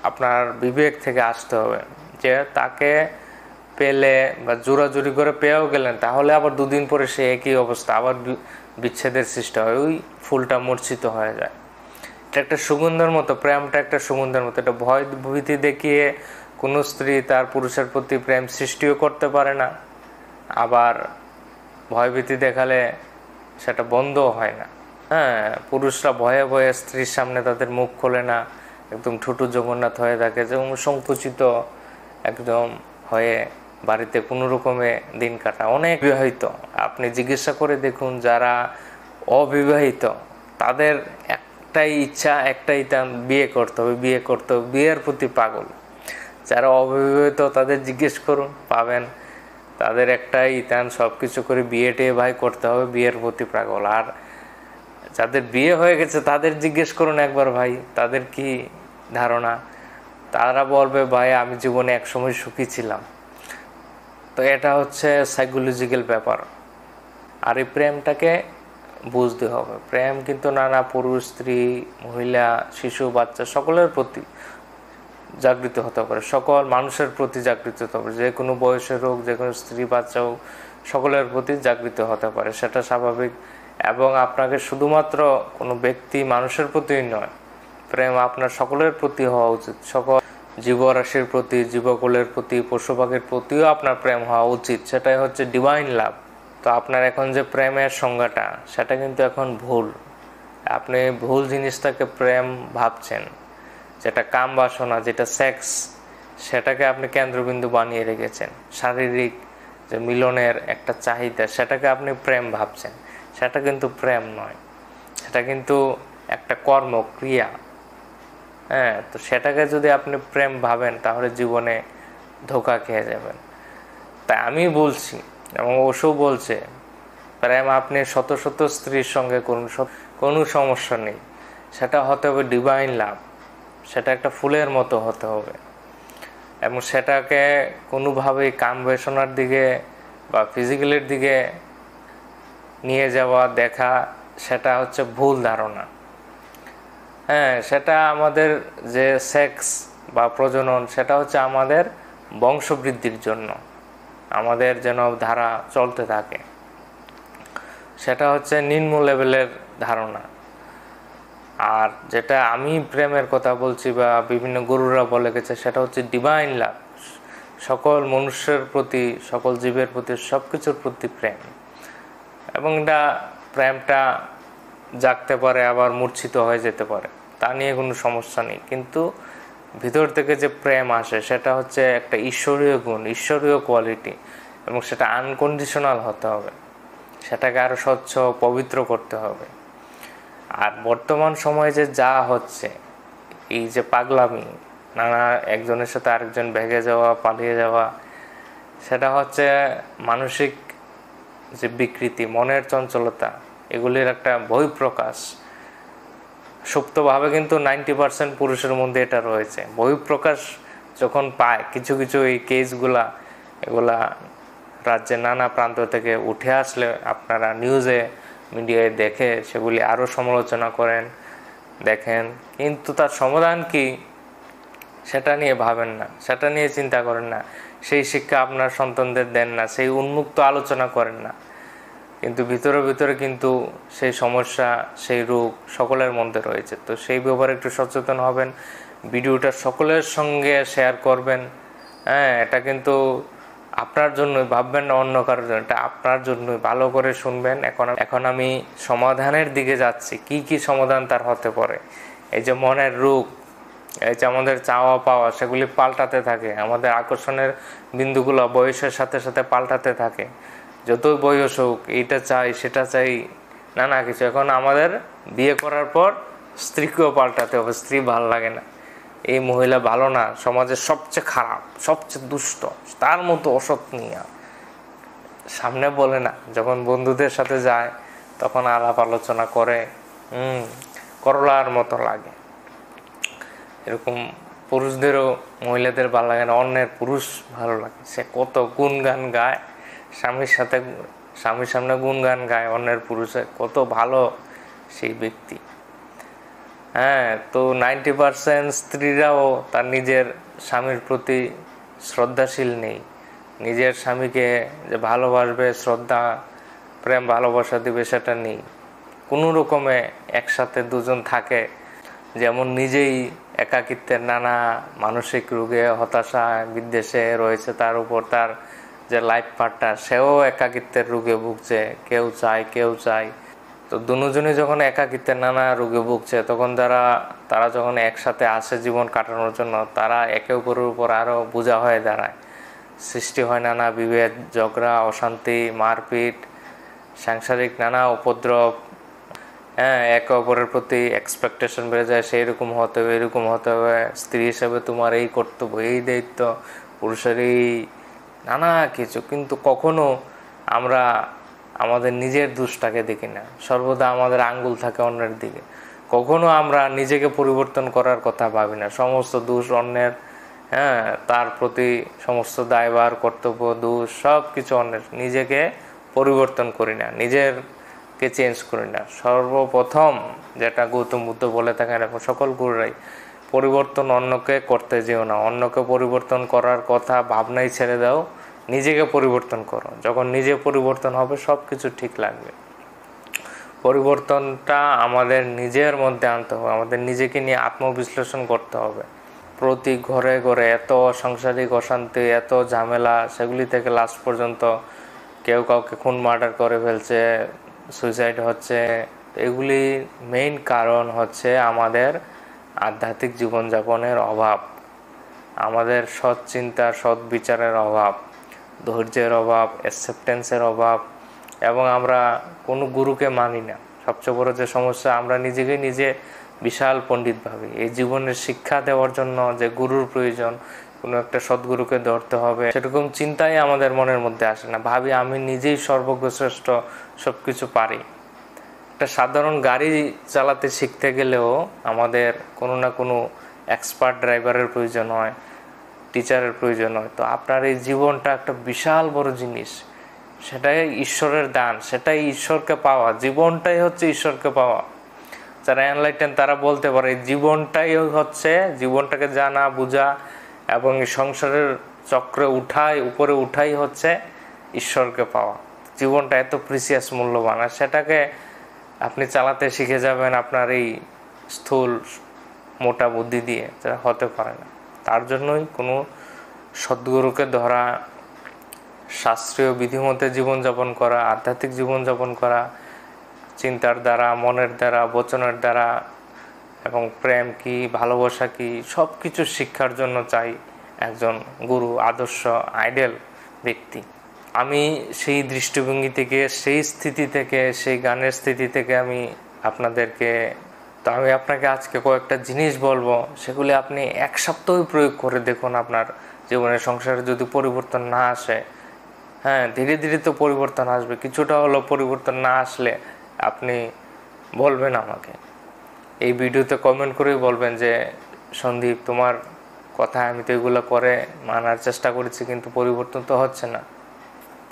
আপনার বিবেক থেকে আসতে হবে যে তাকে পেলে বা জোরাজুরি করে পেয়েও গেলেন, তাহলে আবার দুদিন পরে সে একই অবস্থা, আবার বিচ্ছেদের সৃষ্টি হয়, ওই ফুলটা মূর্ছিত হয়ে যায়। এটা একটা সুগন্ধের মতো, প্রেমটা একটা সুগন্ধের মতো। এটা ভয় ভীতি দেখিয়ে কোনো স্ত্রী তার পুরুষের প্রতি প্রেম সৃষ্টিও করতে পারে না, আবার ভয়ভীতি দেখালে সেটা বন্ধও হয় না। হ্যাঁ, পুরুষরা ভয়ে ভয়ে স্ত্রীর সামনে তাদের মুখ খোলে না, একদম ঠুটু জগন্নাথ হয়ে থাকে, যেমন সংকুচিত একদম হয়ে বাড়িতে কোনো রকমে দিন কাটা। অনেক বিবাহিত আপনি জিজ্ঞাসা করে দেখুন, যারা অবিবাহিত তাদের একটাই ইচ্ছা, একটাই টান, বিয়ে করতে হবে, বিয়ে করতে হবে, বিয়ের প্রতি পাগল। যারা অবিবাহিত তাদের জিজ্ঞেস করুন, পাবেন তাদের একটাই টান, সব কিছু করে বিয়েটে ভাই করতে হবে, বিয়ের প্রতি পাগল। আর যাদের বিয়ে হয়ে গেছে তাদের জিজ্ঞেস করুন একবার ভাই, তাদের কি ধারণা? তারা বলবে ভাই আমি জীবনে একসময় সুখী ছিলাম। তো এটা হচ্ছে সাইকোলজিক্যাল ব্যাপার। আর এই প্রেমটাকে বুঝতে হবে। প্রেম কিন্তু নানা পুরুষ, স্ত্রী, মহিলা, শিশু, বাচ্চা সকলের প্রতি জাগৃত হতে পারে, সকল মানুষের প্রতি জাগৃত হতে পারে, যে কোনো বয়সের হোক, যে কোনো স্ত্রী বাচ্চা হোক, সকলের প্রতি জাগৃত হতে পারে, সেটা স্বাভাবিক। এবং আপনাকে শুধুমাত্র কোনো ব্যক্তি মানুষের প্রতিই নয়, প্রেম আপনার সকলের প্রতি হওয়া উচিত। সকল জীবরাশির প্রতি, জীবকুলের প্রতি, পশু পাখির প্রতিও আপনার প্রেম হওয়া উচিত। সেটাই হচ্ছে ডিভাইন লাভ। তো আপনার এখন যে প্রেমের সংজ্ঞাটা, সেটা কিন্তু এখন ভুল। আপনি ভুল জিনিসটাকে প্রেম ভাবছেন, যেটা কাম বাসনা, যেটা সেক্স, সেটাকে আপনি কেন্দ্রবিন্দু বানিয়ে রেখেছেন। শারীরিক যে মিলনের একটা চাহিদা, সেটাকে আপনি প্রেম ভাবছেন। সেটা কিন্তু প্রেম নয়, সেটা কিন্তু একটা কর্মক্রিয়া। হ্যাঁ, তো সেটাকে যদি আপনি প্রেম ভাবেন তাহলে জীবনে ধোঁকা খেয়ে যাবেন। তাই আমি বলছি, এবং ওসব বলছে, প্রেম আপনি শত শত স্ত্রীর সঙ্গে করুন, কোনো সমস্যা নেই। সেটা হতে হবে ডিভাইন লাভ, সেটা একটা ফুলের মতো হতে হবে। এবং সেটাকে কোনোভাবেই কাম বাসনার দিকে বা ফিজিক্যালের দিকে নিয়ে যাওয়া, দেখা, সেটা হচ্ছে ভুল ধারণা। হ্যাঁ, সেটা আমাদের যে সেক্স বা প্রজনন, সেটা হচ্ছে আমাদের বংশবৃদ্ধির জন্য, আমাদের যেন ধারা চলতে থাকে, সেটা হচ্ছে নিম্ন লেভেলের ধারণা। আর যেটা আমি প্রেমের কথা বলছি বা বিভিন্ন গুরুরা বলে গেছে, সেটা হচ্ছে ডিভাইন লাভ, সকল মনুষ্যের প্রতি, সকল জীবের প্রতি, সব কিছুর প্রতি প্রেম। এবং এটা প্রেমটা জাগতে পারে, আবার মূর্ছিত হয়ে যেতে পারে, তা নিয়ে কোনো সমস্যা নেই। কিন্তু ভিতর থেকে যে প্রেম আসে, সেটা হচ্ছে একটা ঈশ্বরীয় গুণ, ঈশ্বরীয় কোয়ালিটি, এবং সেটা আনকন্ডিশনাল হতে হবে। সেটাকে আরও স্বচ্ছ, পবিত্র করতে হবে। আর বর্তমান সময়ে যে যা হচ্ছে, এই যে পাগলামি, নানা একজনের সাথে আরেকজন ভেগে যাওয়া, পালিয়ে যাওয়া, সেটা হচ্ছে মানসিক যে বিকৃতি, মনের চঞ্চলতা, এগুলির একটা বহিঃপ্রকাশ। সুপ্তভাবে কিন্তু 90% পুরুষের মধ্যে এটা রয়েছে। বহিঃপ্রকাশ যখন পায় কিছু কিছু এই কেসগুলা, এগুলা রাজ্যের নানা প্রান্ত থেকে উঠে আসলে আপনারা নিউজে, মিডিয়ায় দেখে সেগুলি আরও সমালোচনা করেন, দেখেন, কিন্তু তার সমাধান কি সেটা নিয়ে ভাবেন না, সেটা নিয়ে চিন্তা করেন না, সেই শিক্ষা আপনার সন্তানদের দেন না, সেই উন্মুক্ত আলোচনা করেন না। কিন্তু ভিতরে ভিতরে কিন্তু সেই সমস্যা, সেই রোগ সকলের মধ্যে রয়েছে। তো সেই ব্যাপারে একটু সচেতন হবেন, ভিডিওটা সকলের সঙ্গে শেয়ার করবেন। হ্যাঁ, এটা কিন্তু আপনার জন্যই, ভাববেন না অন্য কারোর জন্য, এটা আপনার জন্যই। ভালো করে শুনবেন। এখন আমি সমাধানের দিকে যাচ্ছি, কি কি সমাধান তার হতে পারে। এই যে মনের রোগ, এই যে আমাদের চাওয়া পাওয়া, সেগুলি পাল্টাতে থাকে, আমাদের আকর্ষণের বিন্দুগুলো বয়সের সাথে সাথে পাল্টাতে থাকে। যতই বয়স হোক, এইটা চাই, সেটা চাই, নানা কিছু। এখন আমাদের বিয়ে করার পর স্ত্রীকেও পাল্টাতে হবে। স্ত্রী ভালো লাগে না, এই মহিলা ভালো না, সমাজের সবচেয়ে খারাপ, সবচেয়ে দুষ্ট, তার মতো অসৎ নিয়া সামনে বলে না, যখন বন্ধুদের সাথে যায় তখন আলাপ আলোচনা করে, করলার মতো লাগে। এরকম পুরুষদেরও মহিলাদের ভালো লাগে না, অন্যের পুরুষ ভালো লাগে। সে কত গুণগান গায়, স্বামীর সাথে স্বামীর সামনে গুণগান গায় অন্যের পুরুষের, কত ভালো সেই ব্যক্তি। হ্যাঁ, তো 90% স্ত্রীরাও তার নিজের স্বামীর প্রতি শ্রদ্ধাশীল নেই। নিজের স্বামীকে যে ভালোবাসবে, শ্রদ্ধা প্রেম ভালোবাসা দিবে, সেটা নেই। কোনো রকমে একসাথে দুজন থাকে, যেমন নিজেই একাকিত্বের নানা মানসিক রোগে, হতাশা, বিদ্বেষে রয়েছে, তার উপর তার যে লাইফ পার্টনার সেও একাকিত্বের রোগে ভুগছে, কেউ চায়। তো দুজনে যখন একাকিত্বের নানা রোগে ভুগছে, তখন তারা যখন একসাথে আসে জীবন কাটানোর জন্য, তারা একে অপরের উপর আরও বোঝা হয়ে দাঁড়ায়। সৃষ্টি হয় নানা বিভেদ, ঝগড়া, অশান্তি, মারপিট, সাংসারিক নানা উপদ্রব। হ্যাঁ, একে অপরের প্রতি এক্সপেকটেশন বেড়ে যায়, সেইরকম হতে হবে, এরকম হতে হবে, স্ত্রী হিসেবে তোমার এই কর্তব্য, এই দায়িত্ব, পুরুষের এই নানা কিছু। কিন্তু কখনো আমরা আমাদের নিজের দোষটাকে দেখি না, সর্বদা আমাদের আঙ্গুল থাকে অন্যের দিকে। কখনো আমরা নিজেকে পরিবর্তন করার কথা ভাবি না, সমস্ত দোষ অন্যের। হ্যাঁ, তার প্রতি সমস্ত দায়ভার, কর্তব্য, দোষ সব কিছু অন্যের। নিজেকে পরিবর্তন করি না, নিজেরকে চেঞ্জ করি না। সর্বপ্রথম যেটা গৌতম বুদ্ধ বলে থাকেন, এখন সকল গুরুরাই, পরিবর্তন অন্যকে করতে যেও না, অন্যকে পরিবর্তন করার কথা ভাবনাই ছেড়ে দাও, নিজেকে পরিবর্তন করো। যখন নিজে পরিবর্তন হবে সব কিছু ঠিক লাগবে। পরিবর্তনটা আমাদের নিজের মধ্যে আনতে হবে, আমাদের নিজেকে নিয়ে আত্মবিশ্লেষণ করতে হবে। প্রতি ঘরে ঘরে এত সাংসারিক অশান্তি, এত ঝামেলা, সেগুলি থেকে লাস্ট পর্যন্ত কেউ কাউকে খুন মার্ডার করে ফেলছে, সুইসাইড হচ্ছে। এগুলি মেইন কারণ হচ্ছে আমাদের আধ্যাত্মিক জীবনযাপনের অভাব, আমাদের সৎ চিন্তা, সৎ বিচারের অভাব, ধৈর্যের অভাব, অ্যাকসেপ্টেন্সের অভাব, এবং আমরা কোনো গুরুকে মানি না। সবচেয়ে বড় যে সমস্যা, আমরা নিজে বিশাল পণ্ডিত ভাবি। এই জীবনের শিক্ষা দেওয়ার জন্য যে গুরুর প্রয়োজন, কোনো একটা সদ্গুরুকে ধরতে হবে, সেরকম চিন্তাই আমাদের মনের মধ্যে আসে না। ভাবি আমি নিজেই সর্বজ্ঞ শ্রেষ্ঠ, সব কিছু পারি। একটা সাধারণ গাড়ি চালাতে শিখতে গেলেও আমাদের কোনো না কোনো এক্সপার্ট ড্রাইভারের প্রয়োজন হয়, টিচারের প্রয়োজন হয়। তো আপনার এই জীবনটা একটা বিশাল বড় জিনিস, সেটাই ঈশ্বরের দান, সেটাই ঈশ্বরকে পাওয়া। জীবনটাই হচ্ছে ঈশ্বরকে পাওয়া। যারা এনলাইটেন তারা বলতে পারে জীবনটাই হচ্ছে, জীবনটাকে জানা, বোঝা এবং সংসারের চক্রে উপরে উঠাই হচ্ছে ঈশ্বরকে পাওয়া। জীবনটা এত প্রিসিয়াস, মূল্যবান, আর সেটাকে আপনি চালাতে শিখে যাবেন আপনার এই স্থূল মোটা বুদ্ধি দিয়ে, যেটা হতে পারে না। তার জন্যই কোনো সদ্গুরুকে ধরা, শাস্ত্রীয় বিধিমতে জীবনযাপন করা, আধ্যাত্মিক জীবনযাপন করা, চিন্তার দ্বারা, মনের দ্বারা, বচনের দ্বারা, এবং প্রেম কি, ভালোবাসা কি, সব কিছু শিক্ষার জন্য চাই একজন গুরু, আদর্শ, আইডেল ব্যক্তি। আমি সেই দৃষ্টিভঙ্গি থেকে, সেই স্থিতি থেকে, সেই গানের স্থিতি থেকে আমি আপনাকে আজকে কয়েকটা জিনিস বলবো, সেগুলি আপনি এক সপ্তাহ প্রয়োগ করে দেখুন। আপনার জীবনের সংসারে যদি পরিবর্তন না আসে, হ্যাঁ, ধীরে ধীরে তো পরিবর্তন আসবে, কিছুটা হলেও পরিবর্তন না আসলে আপনি বলবেন আমাকে, এই ভিডিওতে কমেন্ট করেই বলবেন যে সন্দীপ, তোমার কথা আমি তো এগুলো করে মানার চেষ্টা করেছি, কিন্তু পরিবর্তন তো হচ্ছে না।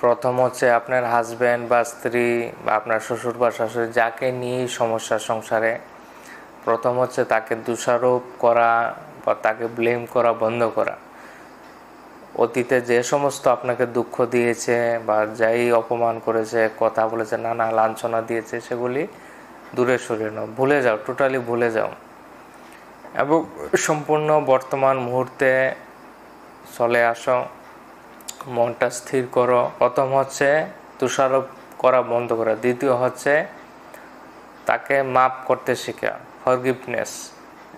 প্রথম হচ্ছে আপনার হাজব্যান্ড বা স্ত্রী বা আপনার শ্বশুর বা শাশুড়ি, যাকে নিয়েই সমস্যা সংসারে, প্রথম হচ্ছে তাকে দোষারোপ করা বা তাকে ব্লেম করা বন্ধ করা। অতীতে যে সমস্ত আপনাকে দুঃখ দিয়েছে বা যাই অপমান করেছে, কথা বলেছে, নানা লাঞ্ছনা দিয়েছে, সেগুলি দূরে সরিয়ে নাও, ভুলে যাও, টোটালি ভুলে যাও, এবং সম্পূর্ণ বর্তমান মুহূর্তে চলে আসো, মনটা স্থির করো। প্রথম হচ্ছে দোষারোপ করা বন্ধ করা। দ্বিতীয় হচ্ছে তাকে মাফ করতে শেখা, ফরগিভনেস।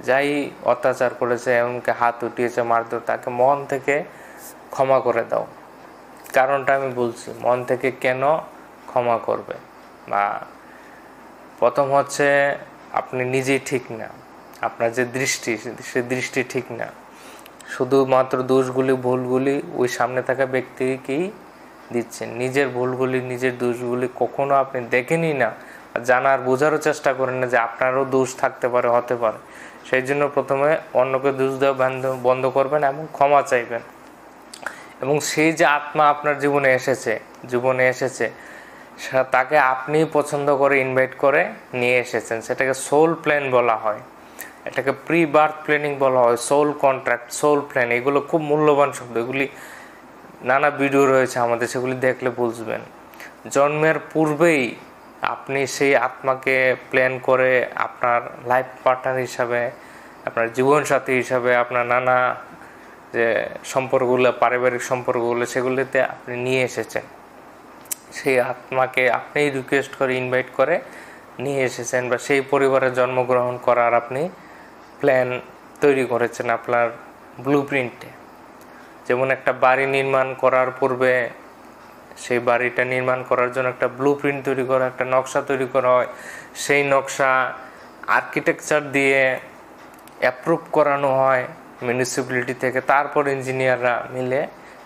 যাই অত্যাচার করেছে, এমনকি হাত উঠিয়েছে, মারধর, তাকে মন থেকে ক্ষমা করে দাও। কারণটা আমি বলছি, মন থেকে কেন ক্ষমা করবে। বা প্রথম হচ্ছে আপনি নিজেই ঠিক না, আপনার যে দৃষ্টি, সে দৃষ্টি ঠিক না। শুধুমাত্র দোষগুলি, ভুলগুলি ওই সামনে থাকা ব্যক্তিকেই দিচ্ছেন। নিজের ভুলগুলি, নিজের দোষগুলি কখনো আপনি দেখেনি না, জানার, বোঝারও চেষ্টা করেন না যে আপনারও দোষ থাকতে পারে, হতে পারে। সেই জন্য প্রথমে অন্যকে দোষ দেওয়া বন্ধ করবেন এবং ক্ষমা চাইবেন। এবং সেই যে আত্মা আপনার জীবনে এসেছে, তাকে আপনি পছন্দ করে ইনভাইট করে নিয়ে এসেছেন, সেটাকে সোল প্ল্যান বলা হয়, এটাকে প্রি বার্থ প্ল্যানিং বলা হয়, সোল কন্ট্রাক্ট, সোল প্ল্যান, এগুলো খুব মূল্যবান শব্দ। এগুলি নানা ভিডিও রয়েছে আমাদের, সেগুলি দেখলে বুঝবেন। জন্মের পূর্বেই আপনি সেই আত্মাকে প্ল্যান করে আপনার লাইফ পার্টনার হিসাবে, আপনার জীবনসাথী হিসাবে, আপনার নানা যে সম্পর্কগুলো, পারিবারিক সম্পর্কগুলো, সেগুলিতে আপনি নিয়ে এসেছেন। সেই আত্মাকে আপনি রিকোয়েস্ট করে ইনভাইট করে নিয়ে এসেছেন, বা সেই পরিবারে জন্মগ্রহণ করার আপনি প্ল্যান তৈরি করেছেন আপনার ব্লু প্রিন্টে। যেমন একটা বাড়ি নির্মাণ করার পূর্বে সেই বাড়িটা নির্মাণ করার জন্য একটা ব্লু প্রিন্ট তৈরি করা, একটা নকশা তৈরি করা হয়। সেই নকশা আর্কিটেকচার দিয়ে অ্যাপ্রুভ করানো হয় মিউনিসিপ্যালিটি থেকে, তারপর ইঞ্জিনিয়াররা মিলে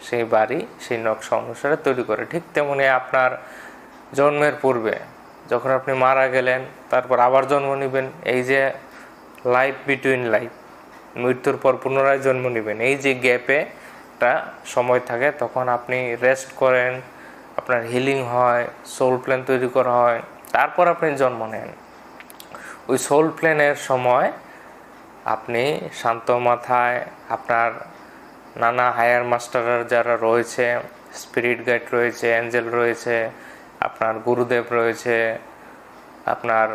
সেই বাড়ি সেই নকশা অনুসারে তৈরি করে। ঠিক তেমনি আপনার জন্মের পূর্বে যখন আপনি মারা গেলেন, তারপর আবার জন্ম নেবেন, এই যে লাইফ বিটুইন লাইফ, মৃত্যুর পর পুনরায় জন্ম নেবেন, এই যে গ্যাপে একটা সময় থাকে, তখন আপনি রেস্ট করেন, আপনার হিলিং হয়, সোল প্ল্যান তৈরি করা হয়, তারপর আপনি জন্ম নেন। ওই সোল প্ল্যানের সময় আপনি শান্ত মাথায়, আপনার নানা হায়ার মাস্টার যারা রয়েছে, স্পিরিট গাইড রয়েছে, অ্যাঞ্জেল রয়েছে, আপনার গুরুদেব রয়েছে, আপনার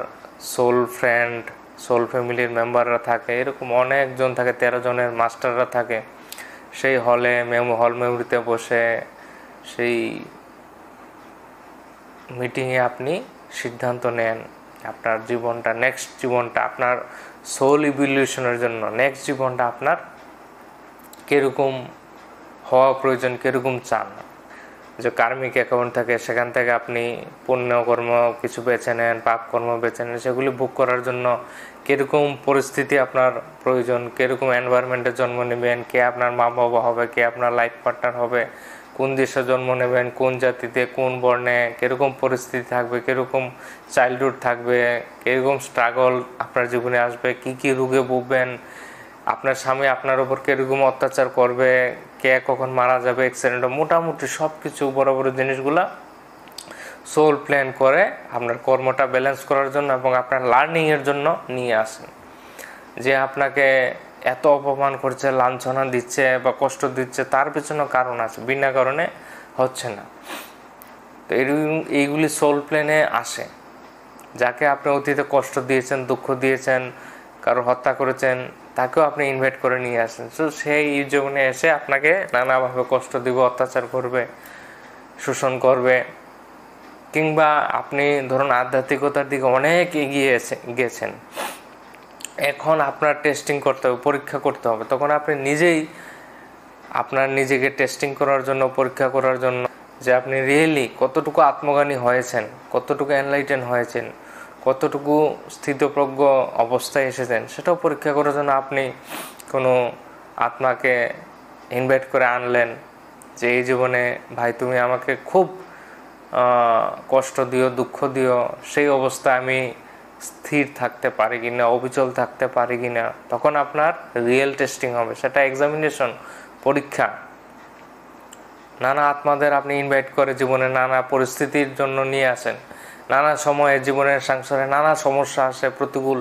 সোল ফ্রেন্ড, সোল ফ্যামিলির মেম্বাররা থাকে, এরকম অনেকজন থাকে, 13 জনের মাস্টাররা থাকে। সেই হল মেমোরিতে বসে সেই মিটিংয়ে আপনি সিদ্ধান্ত নেন আপনার জীবনটা, নেক্সট জীবনটা আপনার সোল ইভলিউশনের জন্য, নেক্সট জীবনটা আপনার কীরকম হওয়া প্রয়োজন, কীরকম চান। যে কার্মিক অ্যাকাউন্ট থাকে, সেখান থেকে আপনি পুণ্যকর্ম কিছু বেছে নেন, পাপকর্ম বেছে নেন, সেগুলি ভোগ করার জন্য কীরকম পরিস্থিতি আপনার প্রয়োজন, কীরকম এনভায়রনমেন্টে জন্ম নেবেন, কে আপনার মা বাবা হবে, কে আপনার লাইফ পার্টনার হবে, কোন দেশে জন্ম নেবেন, কোন জাতিতে, কোন বর্ণে, কীরকম পরিস্থিতি থাকবে, কীরকম চাইল্ডহুড থাকবে, কীরকম স্ট্রাগল আপনার জীবনে আসবে, কি কি রোগে ভুগবেন, আপনার স্বামী আপনার উপর কীরকম অত্যাচার করবে, কে কখন মারা যাবে, অ্যাক্সিডেন্ট, মোটামুটি সব কিছু বড় বড় জিনিসগুলা সোল প্ল্যান করে আপনার কর্মটা ব্যালেন্স করার জন্য এবং আপনার লার্নিংয়ের জন্য নিয়ে আসেন। যে আপনাকে এত অপমান করছে, লাঞ্ছনা দিচ্ছে বা কষ্ট দিচ্ছে, তার পেছনে কারণ আছে, বিনা কারণে হচ্ছে না। তো এইগুলি সোল প্ল্যানে আসে। যাকে আপনি অতীতে কষ্ট দিয়েছেন, দুঃখ দিয়েছেন, কারো হত্যা করেছেন, তাকেও আপনি ইনভাইট করে নিয়ে আসেন। তো সেই জীবনে এসে আপনাকে নানাভাবে কষ্ট দিবে, অত্যাচার করবে, শোষণ করবে, কিংবা আপনি ধরুন আধ্যাত্মিকতার দিকে অনেক এগিয়ে গেছেন, এখন আপনার টেস্টিং করতে হবে, পরীক্ষা করতে হবে। তখন আপনি নিজেই আপনার নিজেকে টেস্টিং করার জন্য, পরীক্ষা করার জন্য যে আপনি রিয়েলি কতটুকু আত্মজ্ঞানী হয়েছেন, কতটুকু এনলাইটেন হয়েছেন, কতটুকু স্থিতপ্রজ্ঞ অবস্থায় এসেছেন, সেটাও পরীক্ষা করার জন্য আপনি কোনো আত্মাকে ইনভাইট করে আনলেন যে এই জীবনে ভাই তুমি আমাকে খুব কষ্ট দিও, দুঃখ দিও, সেই অবস্থায় আমি স্থির থাকতে পারি কিনা, অবিচল থাকতে পারি কিনা। তখন আপনার রিয়েল টেস্টিং হবে, সেটা এক্সামিনেশন, পরীক্ষা। নানা আত্মাদের আপনি ইনভাইট করে জীবনে নানা পরিস্থিতির জন্য নিয়ে আসেন, নানা সময়ে জীবনের সংসারে নানা সমস্যা আসে, প্রতিকূল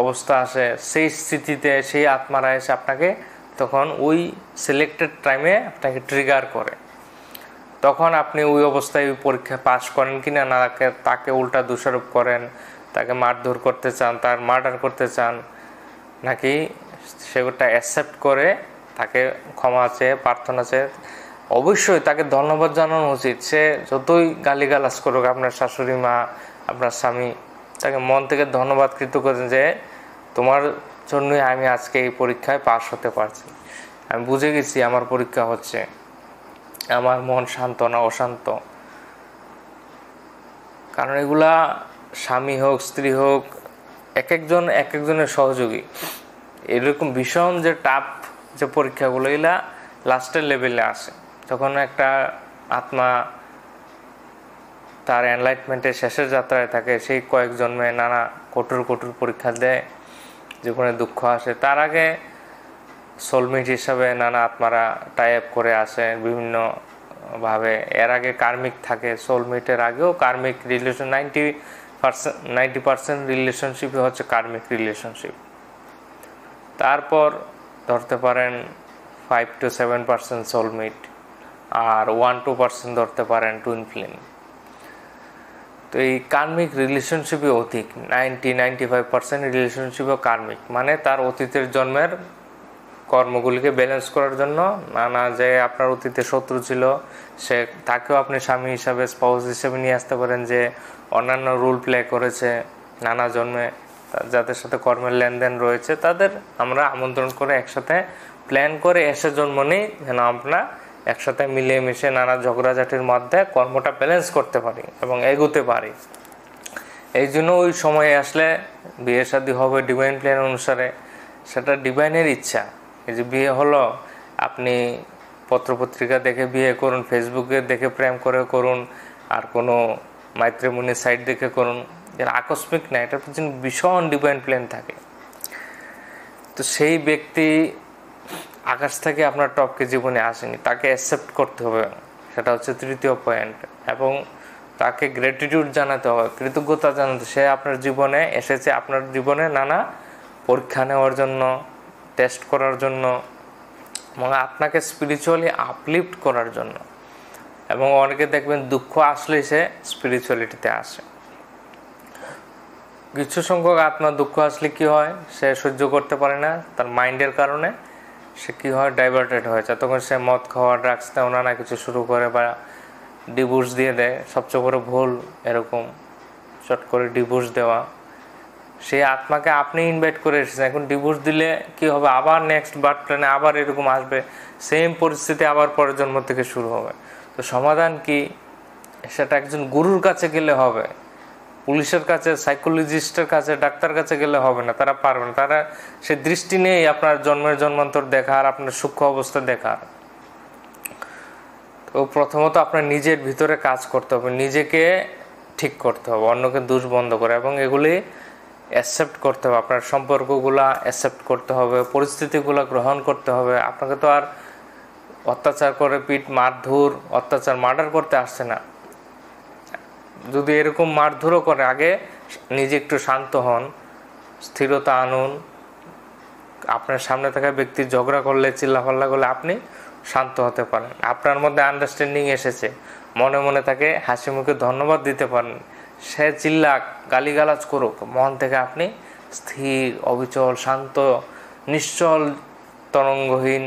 অবস্থা আসে, সেই স্থিতিতে সেই আত্মারা এসে আপনাকে তখন ওই সিলেক্টেড টাইমে আপনাকে ট্রিগার করে। তখন আপনি ওই অবস্থায় ওই পরীক্ষা পাস করেন কিনা, না তাকে উল্টা দোষারোপ করেন, তাকে মারধর করতে চান, তার মার্ডার করতে চান, নাকি সেটা অ্যাকসেপ্ট করে তাকে ক্ষমা চেয়ে, প্রার্থনা চেয়ে। অবশ্যই তাকে ধন্যবাদ জানানো উচিত। সে যতই গালিগালাজ করুক, আপনার শাশুড়ি মা, আপনার স্বামী, তাকে মন থেকে ধন্যবাদ কৃতজ্ঞ যে তোমার জন্যই আমি আজকে এই পরীক্ষায় পাস হতে পারছি, আমি বুঝে গেছি আমার পরীক্ষা হচ্ছে, আমার মন শান্ত না অশান্ত। কারণ এগুলা স্বামী হোক, স্ত্রী হোক, এক একজনের সহযোগী। এরকম ভীষণ যে টাফ যে পরীক্ষাগুলো, এগুলা লাস্টের লেভেলে আসে যখন একটা আত্মা তার এনলাইটমেন্টের শেষের যাত্রায় থাকে। সেই কয়েক জন্মে নানা কঠোর পরীক্ষা দেয়, জীবনে দুঃখ আসে। তার আগে সোলমেট হিসাবে নানা আত্মারা টাই আপ করে আসে, বিভিন্ন ভাবে। এর আগে কার্মিক থাকে, সোলমেটের আগেও কার্মিক রিলেশন 90% রিলেশনশিপই হচ্ছে কার্মিক রিলেশনশিপ। তারপর ধরতে পারেন 5-7% সোলমেট, আর 1-2% ধরতে পারেন টুইন ফ্লেম। তো এই কার্মিক রিলেশনশিপই অধিক, 90-95% রিলেশনশিপও কার্মিক, মানে তার অতীতের জন্মের কর্মগুলিকে ব্যালেন্স করার জন্য নানা যে আপনার অতীতে শত্রু ছিল সে তাকেও আপনি স্বামী হিসাবে, স্পাউস হিসাবে নিয়ে আসতে পারেন, যে অন্যান্য রোল প্লে করেছে নানা জন্মে, যাদের সাথে কর্মের লেনদেন রয়েছে তাদের আমরা আমন্ত্রণ করে একসাথে প্ল্যান করে এসে জন্ম নিই, যেন আমরা একসাথে মিলিয়ে মিশে নানা ঝগড়াঝাটির মধ্যে কর্মটা ব্যালেন্স করতে পারি এবং এগোতে পারি। এই জন্য ওই সময়ে আসলে বিয়ে শাদী হবে ডিভাইন প্ল্যান অনুসারে, সেটা ডিভাইনের ইচ্ছা। এই যে বিয়ে হলো, আপনি পত্রপত্রিকা দেখে বিয়ে করুন, ফেসবুকে দেখে প্রেম করে করুন, আর কোনো ম্যাট্রিমনি সাইট দেখে করুন, যেটা আকস্মিক না, এটার পিছনে ভীষণ ডিভাইন প্ল্যান থাকে। তো সেই ব্যক্তি আকাশ থেকে আপনার টপকে জীবনে আসেনি, তাকে অ্যাকসেপ্ট করতে হবে, সেটা হচ্ছে তৃতীয় পয়েন্ট। এবং তাকে গ্র্যাটিটিউড জানাতে হবে, কৃতজ্ঞতা জানাতে, সে আপনার জীবনে এসেছে আপনার জীবনে নানা পরীক্ষা নেওয়ার জন্য, টেস্ট করার জন্য, এবং আপনাকে স্পিরিচুয়ালি আপলিফট করার জন্য। এবং অনেকে দেখবেন দুঃখ আসলেই সে স্পিরিচুয়ালিটিতে আসে। কিছু সংখ্যক আত্মা দুঃখ আসলে কি হয়, সে সহ্য করতে পারে না, তার মাইন্ডের কারণে সে কি হয়, ডাইভার্টেড হয়ে যায়। তখন সে মদ খাওয়া, ড্রাগস নেওয়া, নানা কিছু শুরু করে, বা ডিভোর্স দিয়ে দেয়। সবচেয়ে বড় ভুল এরকম শর্ট করে ডিভোর্স দেওয়া। সেই আত্মাকে আপনি ইনভাইট করে এসেছেন, এখন ডিভোর্স দিলে কি হবে, আবার নেক্সট বার্থ প্ল্যানে আবার এরকম আসবে, সেম পরিস্থিতি আবার পরের জন্ম থেকে শুরু হবে। তো সমাধান কি, সেটা একজন গুরুর কাছে গেলে হবে, পুলিশের কাছে, সাইকোলজিস্টের কাছে, ডাক্তার কাছে গেলে হবে না, তারা পারবে না। তারা সে দৃষ্টি নেই আপনার জন্মের জন্মান্তর দেখার, আপনার সূক্ষ্ম অবস্থা দেখার। তো প্রথমত আপনার নিজের ভিতরে কাজ করতে হবে, নিজেকে ঠিক করতে হবে, অন্যকে দোষ বন্ধ করে, এবং এগুলি অ্যাকসেপ্ট করতে হবে, আপনার সম্পর্কগুলা অ্যাকসেপ্ট করতে হবে, পরিস্থিতিগুলো গ্রহণ করতে হবে। আপনাকে তো আর অত্যাচার করে পিট মারধর, অত্যাচার মার্ডার করতে আসছে না। যদি এরকম মারধরও করে, আগে নিজে একটু শান্ত হন, স্থিরতা আনুন। আপনার সামনে থাকা ব্যক্তি ঝগড়া করলে, চিল্লাফাল্লা করলে আপনি শান্ত হতে পারেন, আপনার মধ্যে আন্ডারস্ট্যান্ডিং এসেছে, মনে মনে তাকে হাসি মুখে ধন্যবাদ দিতে পারেন। সে চিল্লাক, গালিগালাজ করুক, মন থেকে আপনি স্থির, অবিচল, শান্ত, নিশ্চল, তরঙ্গহীন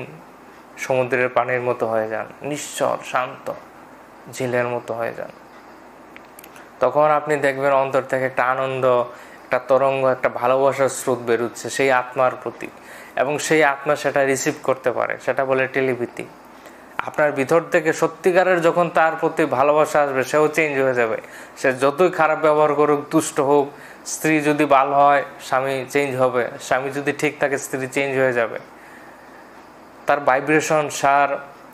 সমুদ্রের পানির মতো হয়ে যান, নিশ্চল, শান্ত, ঝিলের মতো হয়ে যান। তখন আপনি দেখবেন অন্তর থেকে একটা আনন্দ, একটা তরঙ্গ, একটা ভালোবাসার স্রোত বেরোচ্ছে সেই আত্মার প্রতি, এবং সেই আত্মা সেটা রিসিভ করতে পারে, সেটা বলে টেলিপ্যাথি। আপনার ভিতর থেকে সত্যিকারের যখন তার প্রতি ভালোবাসা আসবে, সেও চেঞ্জ হয়ে যাবে। সে যতই খারাপ ব্যবহার করুক, দুষ্ট হোক, স্ত্রী যদি ভালো হয় স্বামী চেঞ্জ হবে, স্বামী যদি ঠিক থাকে স্ত্রী চেঞ্জ হয়ে যাবে। তার ভাইব্রেশন,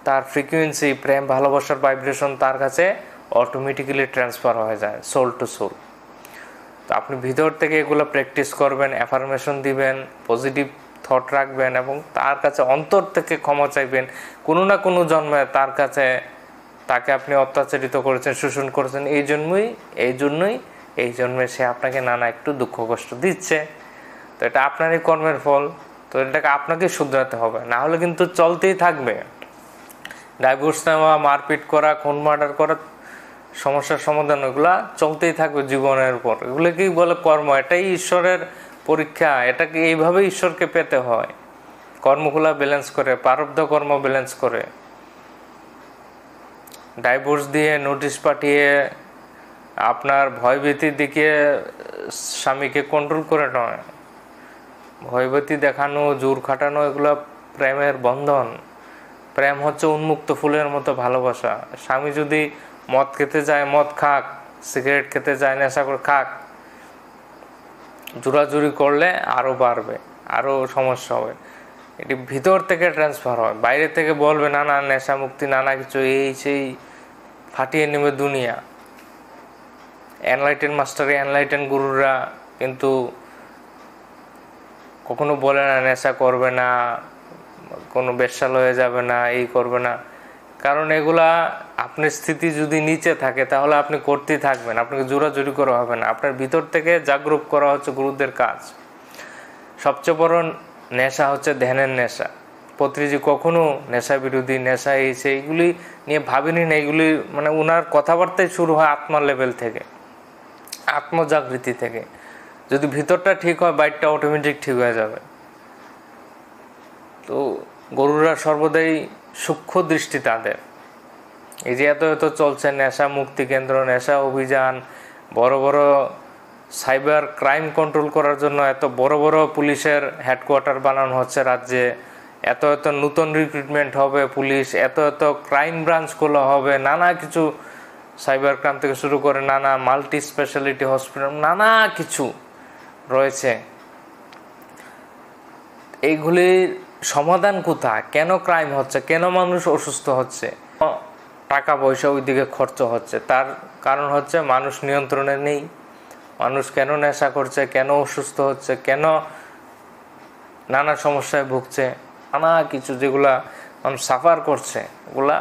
তার ফ্রিকুয়েন্সি, প্রেম ভালোবাসার ভাইব্রেশন তার কাছে অটোমেটিক্যালি ট্রান্সফার হয়ে যায় সোল টু সোল। তো আপনি ভিতর থেকে এগুলো প্র্যাকটিস করবেন, অ্যাফার্মেশন দিবেন, পজিটিভ থট রাখবেন, এবং তার কাছে অন্তর থেকে ক্ষমা চাইবেন। কোনো না কোনো জন্মে তাকে আপনি অত্যাচারিত করেছেন, শোষণ করেছেন, এই জন্মে সে আপনাকে নানা একটু দুঃখ কষ্ট দিচ্ছে। তো এটা আপনারই কর্মের ফল, তো এটাকে আপনাকে শুধরাতে হবে, না হলে কিন্তু চলতেই থাকবে। ডাইভোর্স নেওয়া, মারপিট করা, খুন মার্ডার করা, সমস্যার সমাধান, ওগুলা চলতেই থাকবে জীবনের উপর। এগুলোকেই বলে কর্ম, এটাই ঈশ্বরের পরীক্ষা, এটাকে এইভাবে ঈশ্বরকে পেতে হয়। কর্মগুলা ব্যালেন্স করে, প্রারব্ধ কর্ম ব্যালেন্স করে। ডাইভোর্স দিয়ে, নোটিশ পাঠিয়ে, আপনার ভয়ভীতির দিকে স্বামীকে কন্ট্রোল করে নয়, ভয়ভীতি দেখানো, জোর খাটানো, এগুলো প্রেমের বন্ধন। প্রেম হচ্ছে উন্মুক্ত ফুলের মতো ভালোবাসা। স্বামী যদি মদ খেতে যায়, মদ খাক, সিগারেট খেতে যায়, নেশা করে খাক, জোরাজুরি করলে আরও বাড়বে, আরও সমস্যা হবে। এটি ভিতর থেকে ট্রান্সফার হয়, বাইরে থেকে বলবে নানা নেশা মুক্তি, নানা কিছু, এই সেই ফাটিয়ে নেবে দুনিয়া। এনলাইটেন মাস্টারে, এনলাইটেন গুরুরা কিন্তু কখনো বলে না নেশা করবে না, কোনো বেশ্যাল হয়ে যাবে না, এই করবে না, কারণ এগুলা আপনার স্থিতি যদি নিচে থাকে তাহলে আপনি করতেই থাকবেন, আপনাকে জোরাজুরি করা হবে না। আপনার ভিতর থেকে জাগরুক করা হচ্ছে গুরুদের কাজ। সবচেয়ে বড় নেশা হচ্ছে ধ্যানের নেশা। পত্রিজি কখনো নেশা বিরোধী, নেশা এই সেইগুলি নিয়ে ভাবিনি না। এগুলি মানে ওনার কথাবার্তাই শুরু হয় আত্মার লেভেল থেকে, আত্মজাগৃতি থেকে। যদি ভিতরটা ঠিক হয় বাইরটা অটোমেটিক ঠিক হয়ে যাবে। তো গরুরা সর্বদাই সূক্ষ্ম দৃষ্টি তাদের। এই যে এত এত চলছে নেশা মুক্তি কেন্দ্র, নেশা অভিযান, বড় বড় সাইবার ক্রাইম কন্ট্রোল করার জন্য এত বড় বড় পুলিশের হেডকোয়ার্টার বানানো হচ্ছে রাজ্যে, এত এত নতুন রিক্রুটমেন্ট হবে পুলিশ, এত এত ক্রাইম ব্রাঞ্চ খোলা হবে, নানা কিছু সাইবার ক্রাইম থেকে শুরু করে নানা মাল্টি স্পেশালিটি হসপিটাল, নানা কিছু রয়েছে। এইগুলির সমাধান কোথায়? কেন ক্রাইম হচ্ছে, কেন মানুষ অসুস্থ হচ্ছে, টাকা পয়সা ওইদিকে খরচ হচ্ছে? তার কারণ হচ্ছে মানুষ নিয়ন্ত্রণে নেই। মানুষ কেন নেশা করছে, কেন অসুস্থ হচ্ছে, কেন নানা সমস্যায় ভুগছে, নানা কিছু যেগুলা মানুষ সাফার করছে, ওগুলা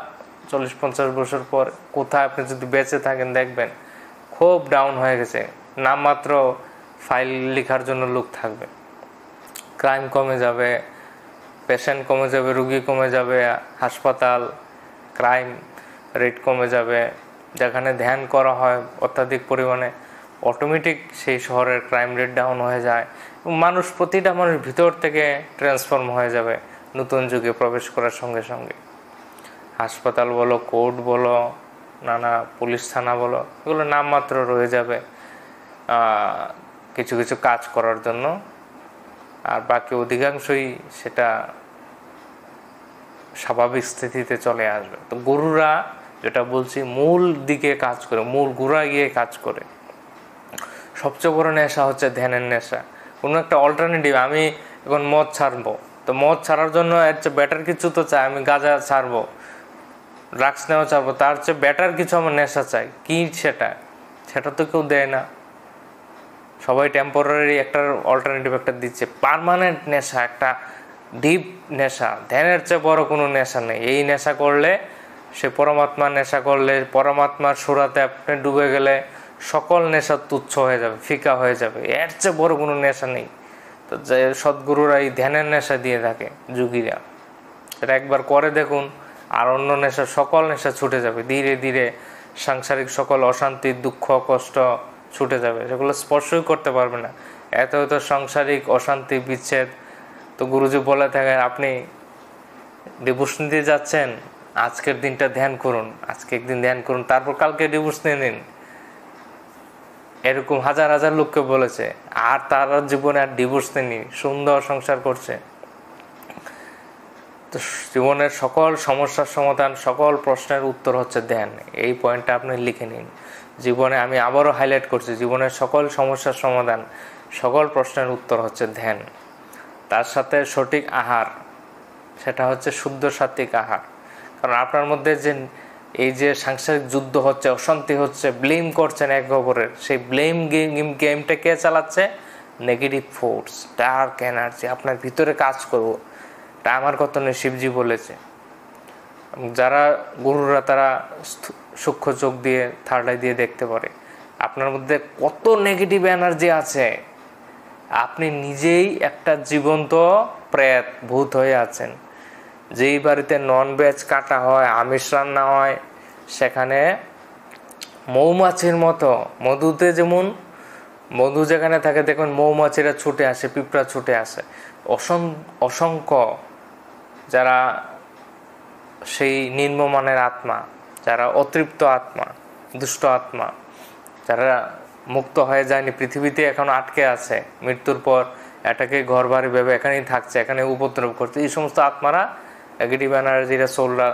40-50 বছর পর কোথায় আপনি যদি বেঁচে থাকেন দেখবেন খুব ডাউন হয়ে গেছে। নামমাত্র ফাইল লেখার জন্য লোক থাকবে। ক্রাইম কমে যাবে, পেশেন্ট কমে যাবে, রুগী কমে যাবে, হাসপাতাল ক্রাইম রেট কমে যাবে। যেখানে ধ্যান করা হয় অত্যাধিক পরিমাণে অটোমেটিক সেই শহরের ক্রাইম রেট ডাউন হয়ে যায়। মানুষ, প্রতিটা মানুষ ভিতর থেকে ট্রান্সফর্ম হয়ে যাবে নতুন যুগে প্রবেশ করার সঙ্গে সঙ্গে। হাসপাতাল বলো, কোর্ট বলো, নানা পুলিশ থানা বলো, এগুলো নামমাত্র রয়ে যাবে কিছু কিছু কাজ করার জন্য, আর বাকি অধিকাংশই সেটা স্বাভাবিক স্থিতিতে চলে আসবে। তো গরুরা, যেটা বলছি, মূল দিকে কাজ করে, মূল গোড়া গিয়ে কাজ করে। সবচেয়ে বড় নেশা হচ্ছে ধ্যানের নেশা। কোনো একটা অল্টারনেটিভ, আমি এখন মদ ছাড়বো, তো মদ ছাড়ার জন্য এর চেয়ে বেটার কিছু তো চাই। আমি গাঁজা ছাড়বো, ড্রাগস নেওয়া ছাড়বো, তার চেয়ে বেটার কিছু আমার নেশা চাই। কি সেটা? সেটা তো কেউ দেয় না। সবাই টেম্পোরারি একটা অল্টারনেটিভ একটা দিচ্ছে। পার্মানেন্ট নেশা, একটা ডিপ নেশা, ধ্যানের চেয়ে বড় কোনো নেশা নেই। এই নেশা করলে, সে পরমাত্মার নেশা করলে, পরমাত্মার সুরাতে আপনি ডুবে গেলে সকল নেশা তুচ্ছ হয়ে যাবে, ফিকা হয়ে যাবে। এর চেয়ে বড় কোনো নেশা নেই। তো যে সদ্গুরুরা এই ধ্যানের নেশা দিয়ে থাকে, যোগীরা, এটা একবার করে দেখুন, আর অন্য নেশা, সকল নেশা ছুটে যাবে ধীরে ধীরে। সাংসারিক সকল অশান্তি, দুঃখ, কষ্ট ছুটে যাবে, সেগুলো স্পর্শই করতে পারবে না। এত এত সাংসারিক অশান্তি, বিচ্ছেদ। তো গুরুজি বলে থাকেন, আপনি ডিভোর্স নিতে যাচ্ছেন, আজকের দিনটা ধ্যান করুন, আজকে একদিন ধ্যান করুন, তারপর কালকে ডিভোর্স নিয়ে নিন। এরকম হাজার হাজার লোককে বলেছে, আর তারা জীবনে আর ডিভোর্স নেয়নি, সুন্দর সংসার করছে। তো জীবনের সকল সমস্যার সমাধান, সকল প্রশ্নের উত্তর হচ্ছে ধ্যান। এই পয়েন্টটা আপনি লিখে নিন। জীবনে, আমি আবারও হাইলাইট করছি, জীবনের সকল সমস্যার সমাধান, সকল প্রশ্নের উত্তর হচ্ছে ধ্যান। তার সাথে সঠিক আহার, সেটা হচ্ছে শুদ্ধ সাত্বিক আহার। কারণ আপনার মধ্যে যে এই যে সাংসারিক যুদ্ধ হচ্ছে, অশান্তি হচ্ছে, ব্লেম করছেন একে অপরের, সেই ব্লেম গেমটা কে চালাচ্ছে? নেগেটিভ ফোর্স, ডার্ক এনার্জি আপনার ভিতরে কাজ করবো। তা আমার কথা নেই, শিবজি বলেছে। যারা গুরুরা, তারা সূক্ষ্ম চোখ দিয়ে, থার্ড আই দিয়ে দেখতে পারে আপনার মধ্যে কত নেগেটিভ এনার্জি আছে। আপনি নিজেই একটা জীবন্ত প্রেত, ভূত হয়ে আছেন। যেই বাড়িতে ননভেজ কাটা হয়, আমিষ রান্না হয়, সেখানে মৌমাছির মতো, মধুতে যেমন মধু যেখানে থাকে দেখবেন মৌমাছিরা ছুটে আসে, পিঁপড়া ছুটে আসে। অসংখ্য যারা সেই নিম্নমানের আত্মা, যারা অতৃপ্ত আত্মা, দুষ্ট আত্মা, যারা মুক্ত হয়ে যায়নি, পৃথিবীতে এখন আটকে আছে, মৃত্যুর পর এটাকে ঘর বাড়ি ভেবে এখানেই থাকছে, এখানে উপদ্রব করছে, এই সমস্ত আত্মারা, নেগেটিভ এনার্জিরা, সোলরা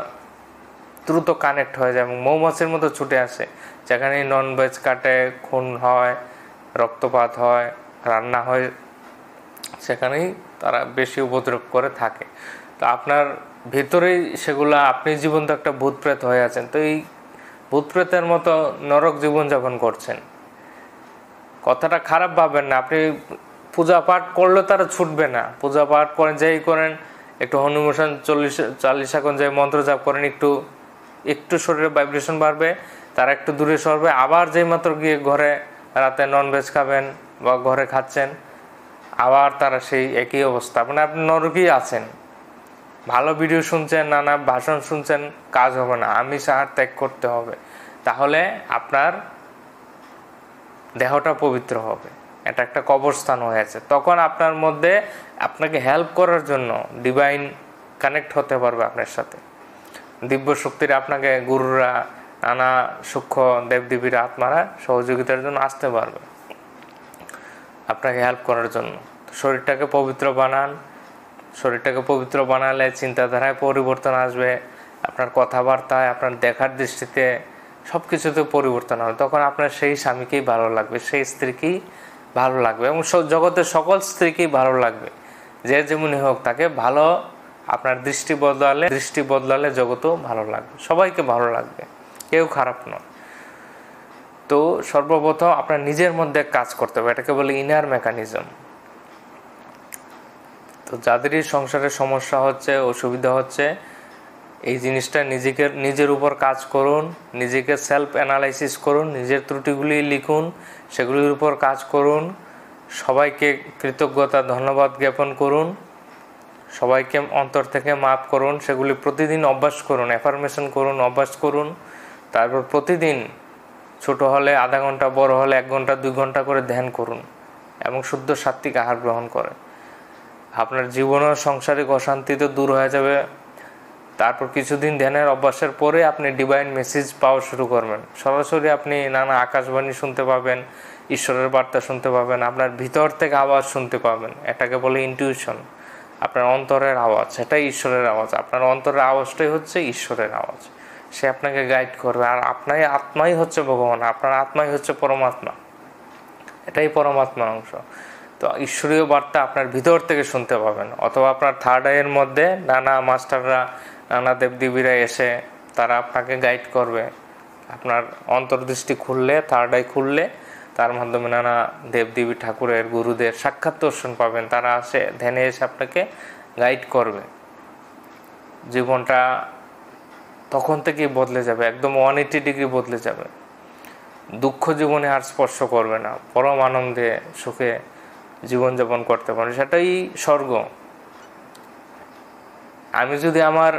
দ্রুত কানেক্ট হয়ে যায় এবং মৌমাছির মতো ছুটে আসে। যেখানে ননভেজ কাটে, খুন হয়, রক্তপাত হয়, রান্না হয়, সেখানেই তারা বেশি উপদ্রব করে থাকে। তো আপনার ভেতরেই সেগুলা, আপনি জীবন্ত একটা ভূতপ্রেত হয়ে আছেন। তো এই ভূতপ্রেতের মতো নরক জীবনযাপন করছেন। কথাটা খারাপ ভাবেন না। আপনি পূজা পাঠ করলে তারা ছুটবে না। পূজা পাঠ করেন, যেই করেন, একটু হনুমান 40 এখন যে মন্ত্র জাপ করেন, একটু একটু শরীরে ভাইব্রেশন বাড়বে, তারা একটু দূরে সরবে, আবার যেই মাত্র গিয়ে ঘরে রাতে ননভেজ খাবেন বা ঘরে খাচ্ছেন, আবার তারা সেই একই অবস্থা। মানে আপনি নরকেই আছেন, ভালো ভিডিও শুনছেন, নানা ভাষণ শুনছেন, কাজ হবে না, আমিষ আহার ত্যাগ করতে হবে, তাহলে আপনার দেহটা পবিত্র হবে। এটা একটা কবরস্থান হয়েছে। তখন আপনার মধ্যে আপনাকে হেল্প করার জন্য ডিভাইন কানেক্ট হতে পারবে আপনার সাথে, দিব্য শক্তির আপনাকে গুরুরা, নানা সূক্ষ্ম দেবদেবীর আত্মারা সহযোগিতার জন্য আসতে পারবে আপনাকে হেল্প করার জন্য। শরীরটাকে পবিত্র বানান। শরীরটাকে পবিত্র বানালে চিন্তাধারায় পরিবর্তন আসবে, আপনার কথাবার্তায়, আপনার দেখার দৃষ্টিতে, সব কিছুতে পরিবর্তন হবে। তখন আপনার সেই স্বামীকেই ভালো লাগবে, সেই স্ত্রীকেই ভালো লাগবে, এবং জগতের সকল স্ত্রীকেই ভালো লাগবে। যে যেমনই হোক তাকে ভালো, আপনার দৃষ্টি বদলালে জগতেও ভালো লাগবে, সবাইকে ভালো লাগবে, কেউ খারাপ নয়। তো সর্বপ্রথম আপনার নিজের মধ্যে কাজ করতে হবে, এটাকে বলে ইনার মেকানিজম। তো যাদেরই সংসারে সমস্যা হচ্ছে, অসুবিধা হচ্ছে, এই জিনিসটা নিজের উপর কাজ করুন, নিজেকে সেলফ অ্যানালাইসিস করুন, নিজের ত্রুটিগুলি লিখুন, সেগুলির উপর কাজ করুন, সবাইকে কৃতজ্ঞতা ধন্যবাদ জ্ঞাপন করুন, সবাইকে অন্তর থেকে মাফ করুন, সেগুলি প্রতিদিন অভ্যাস করুন, অ্যাফার্মেশন করুন, অভ্যাস করুন। তারপর প্রতিদিন ছোট হলে আধা ঘন্টা, বড় হলে 1 ঘন্টা 2 ঘন্টা করে ধ্যান করুন এবং শুদ্ধ সাত্ত্বিক আহার গ্রহণ করে আপনার জীবন ও সাংসারিক অশান্তি তো দূর হয়ে যাবে। তারপর কিছুদিন ধ্যানের অভ্যাসের পরে আপনি ডিভাইন মেসেজ পাওয়া শুরু করবেন। সরাসরি আপনি নানা আকাশবাণী শুনতে পাবেন, ঈশ্বরের বার্তা শুনতে পাবেন, আপনার ভিতর থেকে আওয়াজ শুনতে পাবেন। এটাকে বলে ইনটিউশন, আপনার অন্তরের আওয়াজ, সেটাই ঈশ্বরের আওয়াজ। আপনার অন্তরের আওয়াজটাই হচ্ছে ঈশ্বরের আওয়াজ, সে আপনাকে গাইড করবে। আর আপনার আত্মাই হচ্ছে ভগবান, আপনার আত্মাই হচ্ছে পরমাত্মা, এটাই পরমাত্মার অংশ। তো ঈশ্বরীয় বার্তা আপনার ভিতর থেকে শুনতে পাবেন। অথবা আপনার থার্ড আইয়ের মধ্যে নানা মাস্টাররা, নানা দেবদেবীরা এসে তারা আপনাকে গাইড করবে। আপনার অন্তর্দৃষ্টি খুললে, থার্ড আই খুললে, তার মাধ্যমে নানা দেবদেবী ঠাকুরের, গুরুদের সাক্ষাৎ দর্শন পাবেন। তারা আসে ধ্যানে এসে আপনাকে গাইড করবে। জীবনটা তখন থেকেই বদলে যাবে, একদম 180 ডিগ্রি বদলে যাবে। দুঃখ জীবনে আর স্পর্শ করবে না, পরম আনন্দে সুখে জীবনযাপন করতে পারেন, সেটাই স্বর্গ। আমি যদি আমার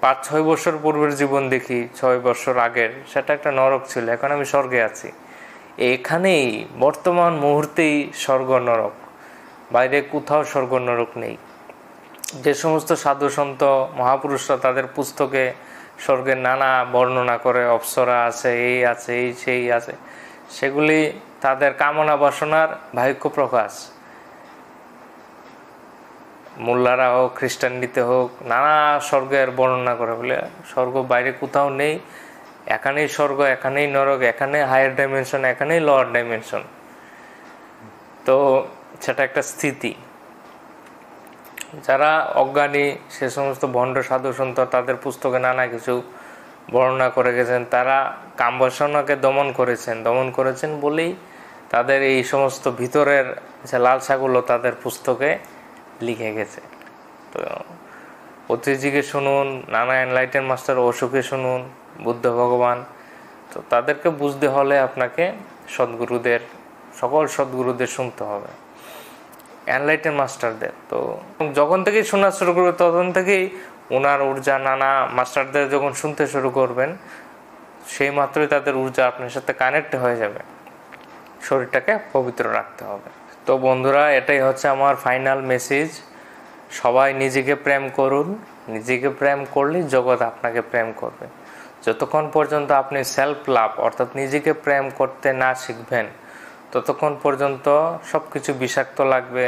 5-6 বছর পূর্বের জীবন দেখি, 6 বছর আগের, সেটা একটা নরক ছিল। এখন আমি স্বর্গে আছি। এখানেই বর্তমান মুহূর্তেই স্বর্গ নরক, বাইরে কোথাও স্বর্গ নরক নেই। যে সমস্ত সাধু সন্ত মহাপুরুষরা তাদের পুস্তকে স্বর্গের নানা বর্ণনা করে, অপ্সরা আছে, এই আছে, এই সেই আছে, সেগুলি তাদের কামনা বাসনার বাহ্য প্রকাশ। মোল্লারা হোক, খ্রিস্টানিতে হোক, নানা স্বর্গের বর্ণনা করে, বলে স্বর্গ বাইরে কোথাও নেই, এখানেই স্বর্গ, এখানেই নরক, এখানে হায়ার ডাইমেনশন, এখানেই লোয়ার ডাইমেনশন। তো সেটা একটা স্থিতি। যারা অজ্ঞানী, সে সমস্ত ভণ্ড সাধু সন্ত তাদের পুস্তকে নানা কিছু বর্ণনা করে গেছেন। তারা কামবাসনাকে দমন করেছেন বলেই তাদের এই সমস্ত ভিতরের যে লালসাগুলো তাদের পুস্তকে লিখে গেছে। তো অতিজিকে শুনুন, নানা এনলাইটেন মাস্টার অশোকে শুনুন, বুদ্ধ ভগবান। তো তাদেরকে বুঝতে হলে আপনাকে সকল সদ্গুরুদের শুনতে হবে, এনলাইটেন মাস্টারদের। তো যখন থেকেই শোনা শুরু করবে, তখন থেকেই ওনার ঊর্জা, নানা মাস্টারদের যখন শুনতে শুরু করবেন, সেই মাত্রই তাদের ঊর্জা আপনার সাথে কানেক্ট হয়ে যাবে। শরীরটাকে পবিত্র রাখতে হবে। তো বন্ধুরা, এটাই হচ্ছে আমার ফাইনাল মেসেজ। সবাই নিজেকে প্রেম করুন। নিজেকে প্রেম করলেই জগৎ আপনাকে প্রেম করবে। যতক্ষণ পর্যন্ত আপনি সেলফ লাভ অর্থাৎ নিজেকে প্রেম করতে না শিখবেন, ততক্ষণ পর্যন্ত সব কিছু বিষাক্ত লাগবে।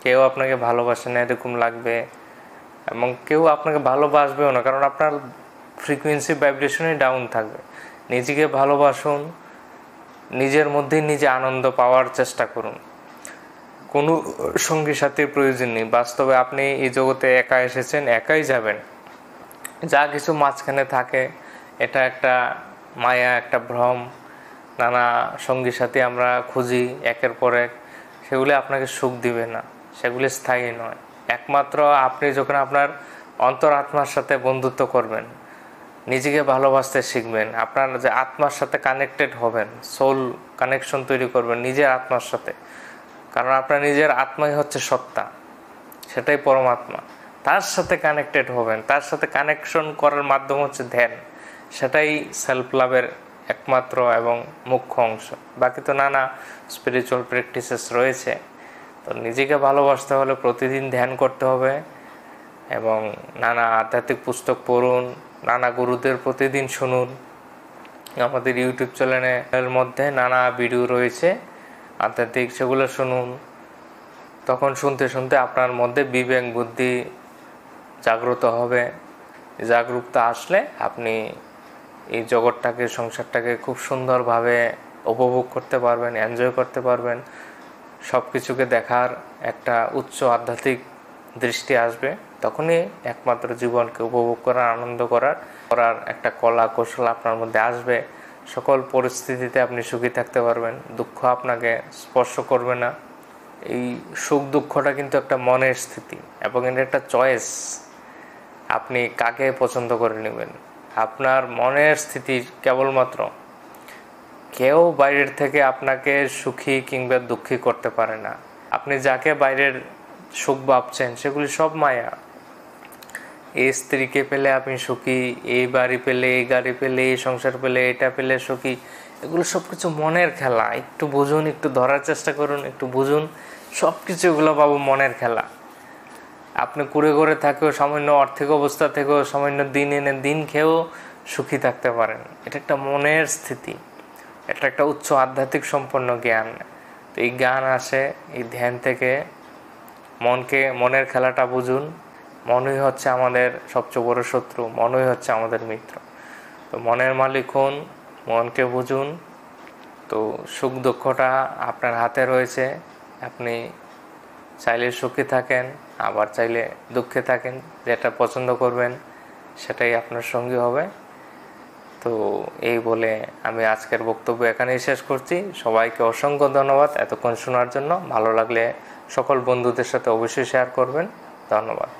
কেউ আপনাকে ভালোবাসে না এরকম লাগবে, এবং কেউ আপনাকে ভালোবাসবেও না, কারণ আপনার ফ্রিকোয়েন্সি ভাইব্রেশনই ডাউন থাকবে। নিজেকে ভালোবাসুন, নিজের মধ্যেই নিজে আনন্দ পাওয়ার চেষ্টা করুন। কোনো সঙ্গী সাথীর প্রয়োজন নেই। বাস্তবে আপনি এই জগতে একা এসেছেন, একাই যাবেন। যা কিছু মাঝখানে থাকে, এটা একটা মায়া, একটা ভ্রম। নানা সঙ্গী সাথী আমরা খুঁজি একের পর এক, সেগুলি আপনাকে সুখ দিবে না, সেগুলি স্থায়ী নয়। একমাত্র আপনি যখন আপনার অন্তরাত্মার সাথে বন্ধুত্ব করবেন, নিজেকে ভালোবাসতে শিখবেন, আপনার যে আত্মার সাথে কানেক্টেড হবেন, সোল কানেকশন তৈরি করবেন নিজের আত্মার সাথে। কারণ আপনার নিজের আত্মাই হচ্ছে সত্তা, সেটাই পরমাত্মা। তার সাথে কানেক্টেড হবেন, তার সাথে কানেকশন করার মাধ্যম হচ্ছে ধ্যান। সেটাই সেলফ লাভের একমাত্র এবং মুখ্য অংশ। বাকি তো নানা স্পিরিচুয়াল প্র্যাকটিসেস রয়েছে। তো নিজেকে ভালোবাসতে হলে প্রতিদিন ধ্যান করতে হবে এবং নানা আধ্যাত্মিক পুস্তক পড়ুন, নানা গুরুদের প্রতিদিন শুনুন। আমাদের ইউটিউব চ্যানেলের মধ্যে নানা ভিডিও রয়েছে আধ্যাত্মিক, সেগুলো শুনুন। তখন শুনতে শুনতে আপনার মধ্যে বিবেক বুদ্ধি জাগ্রত হবে। জাগরুকতা আসলে আপনি এই জগৎটাকে, সংসারটাকে খুব সুন্দরভাবে উপভোগ করতে পারবেন, এনজয় করতে পারবেন। সব কিছুকে দেখার একটা উচ্চ আধ্যাত্মিক দৃষ্টি আসবে। তখনই একমাত্র জীবনকে উপভোগ করার, আনন্দ করার একটা কলা কৌশল আপনার মধ্যে আসবে। সকল পরিস্থিতিতে আপনি সুখী থাকতে পারবেন, দুঃখ আপনাকে স্পর্শ করবে না। এই সুখ দুঃখটা কিন্তু একটা মনের স্থিতি এবং এটা একটা চয়েস। আপনি কাকে পছন্দ করে নেবেন, আপনার মনের স্থিতি কেবলমাত্র। কেউ বাইরের থেকে আপনাকে সুখী কিংবা দুঃখী করতে পারে না। আপনি যাকে বাইরের সুখ ভাবছেন সেগুলি সব মায়া। এই স্ত্রীকে পেলে আপনি সুখী, এই বাড়ি পেলে, এই গাড়ি পেলে, এই সংসার পেলে, এটা পেলে সুখী, এগুলো সব কিছু মনের খেলা। একটু বুঝুন, একটু ধরার চেষ্টা করুন, একটু বুঝুন। সব কিছু এগুলো বাবু মনের খেলা। আপনি কুড়ে ঘরে থাকেও, সামান্য আর্থিক অবস্থা থেকেও, সামান্য দিন এনে দিন খেয়েও সুখী থাকতে পারেন। এটা একটা মনের স্থিতি, এটা একটা উচ্চ আধ্যাত্মিক সম্পন্ন জ্ঞান। তো এই জ্ঞান আসে এই ধ্যান থেকে। মনের খেলাটা বুঝুন। মনই হচ্ছে আমাদের সবচেয়ে বড় শত্রু, মনই হচ্ছে আমাদের মিত্র। তো মনের মালিক হন, মনকে বুঝুন। তো সুখ দুঃখটা আপনার হাতে রয়েছে। আপনি চাইলে সুখী থাকেন, আবার চাইলে দুঃখে থাকেন। যেটা পছন্দ করবেন সেটাই আপনার সঙ্গী হবে। তো এই বলে আমি আজকের বক্তব্য এখানেই শেষ করছি। সবাইকে অসংখ্য ধন্যবাদ এতক্ষণ শোনার জন্য। ভালো লাগলে সকল বন্ধুদের সাথে অবশ্যই শেয়ার করবেন। ধন্যবাদ।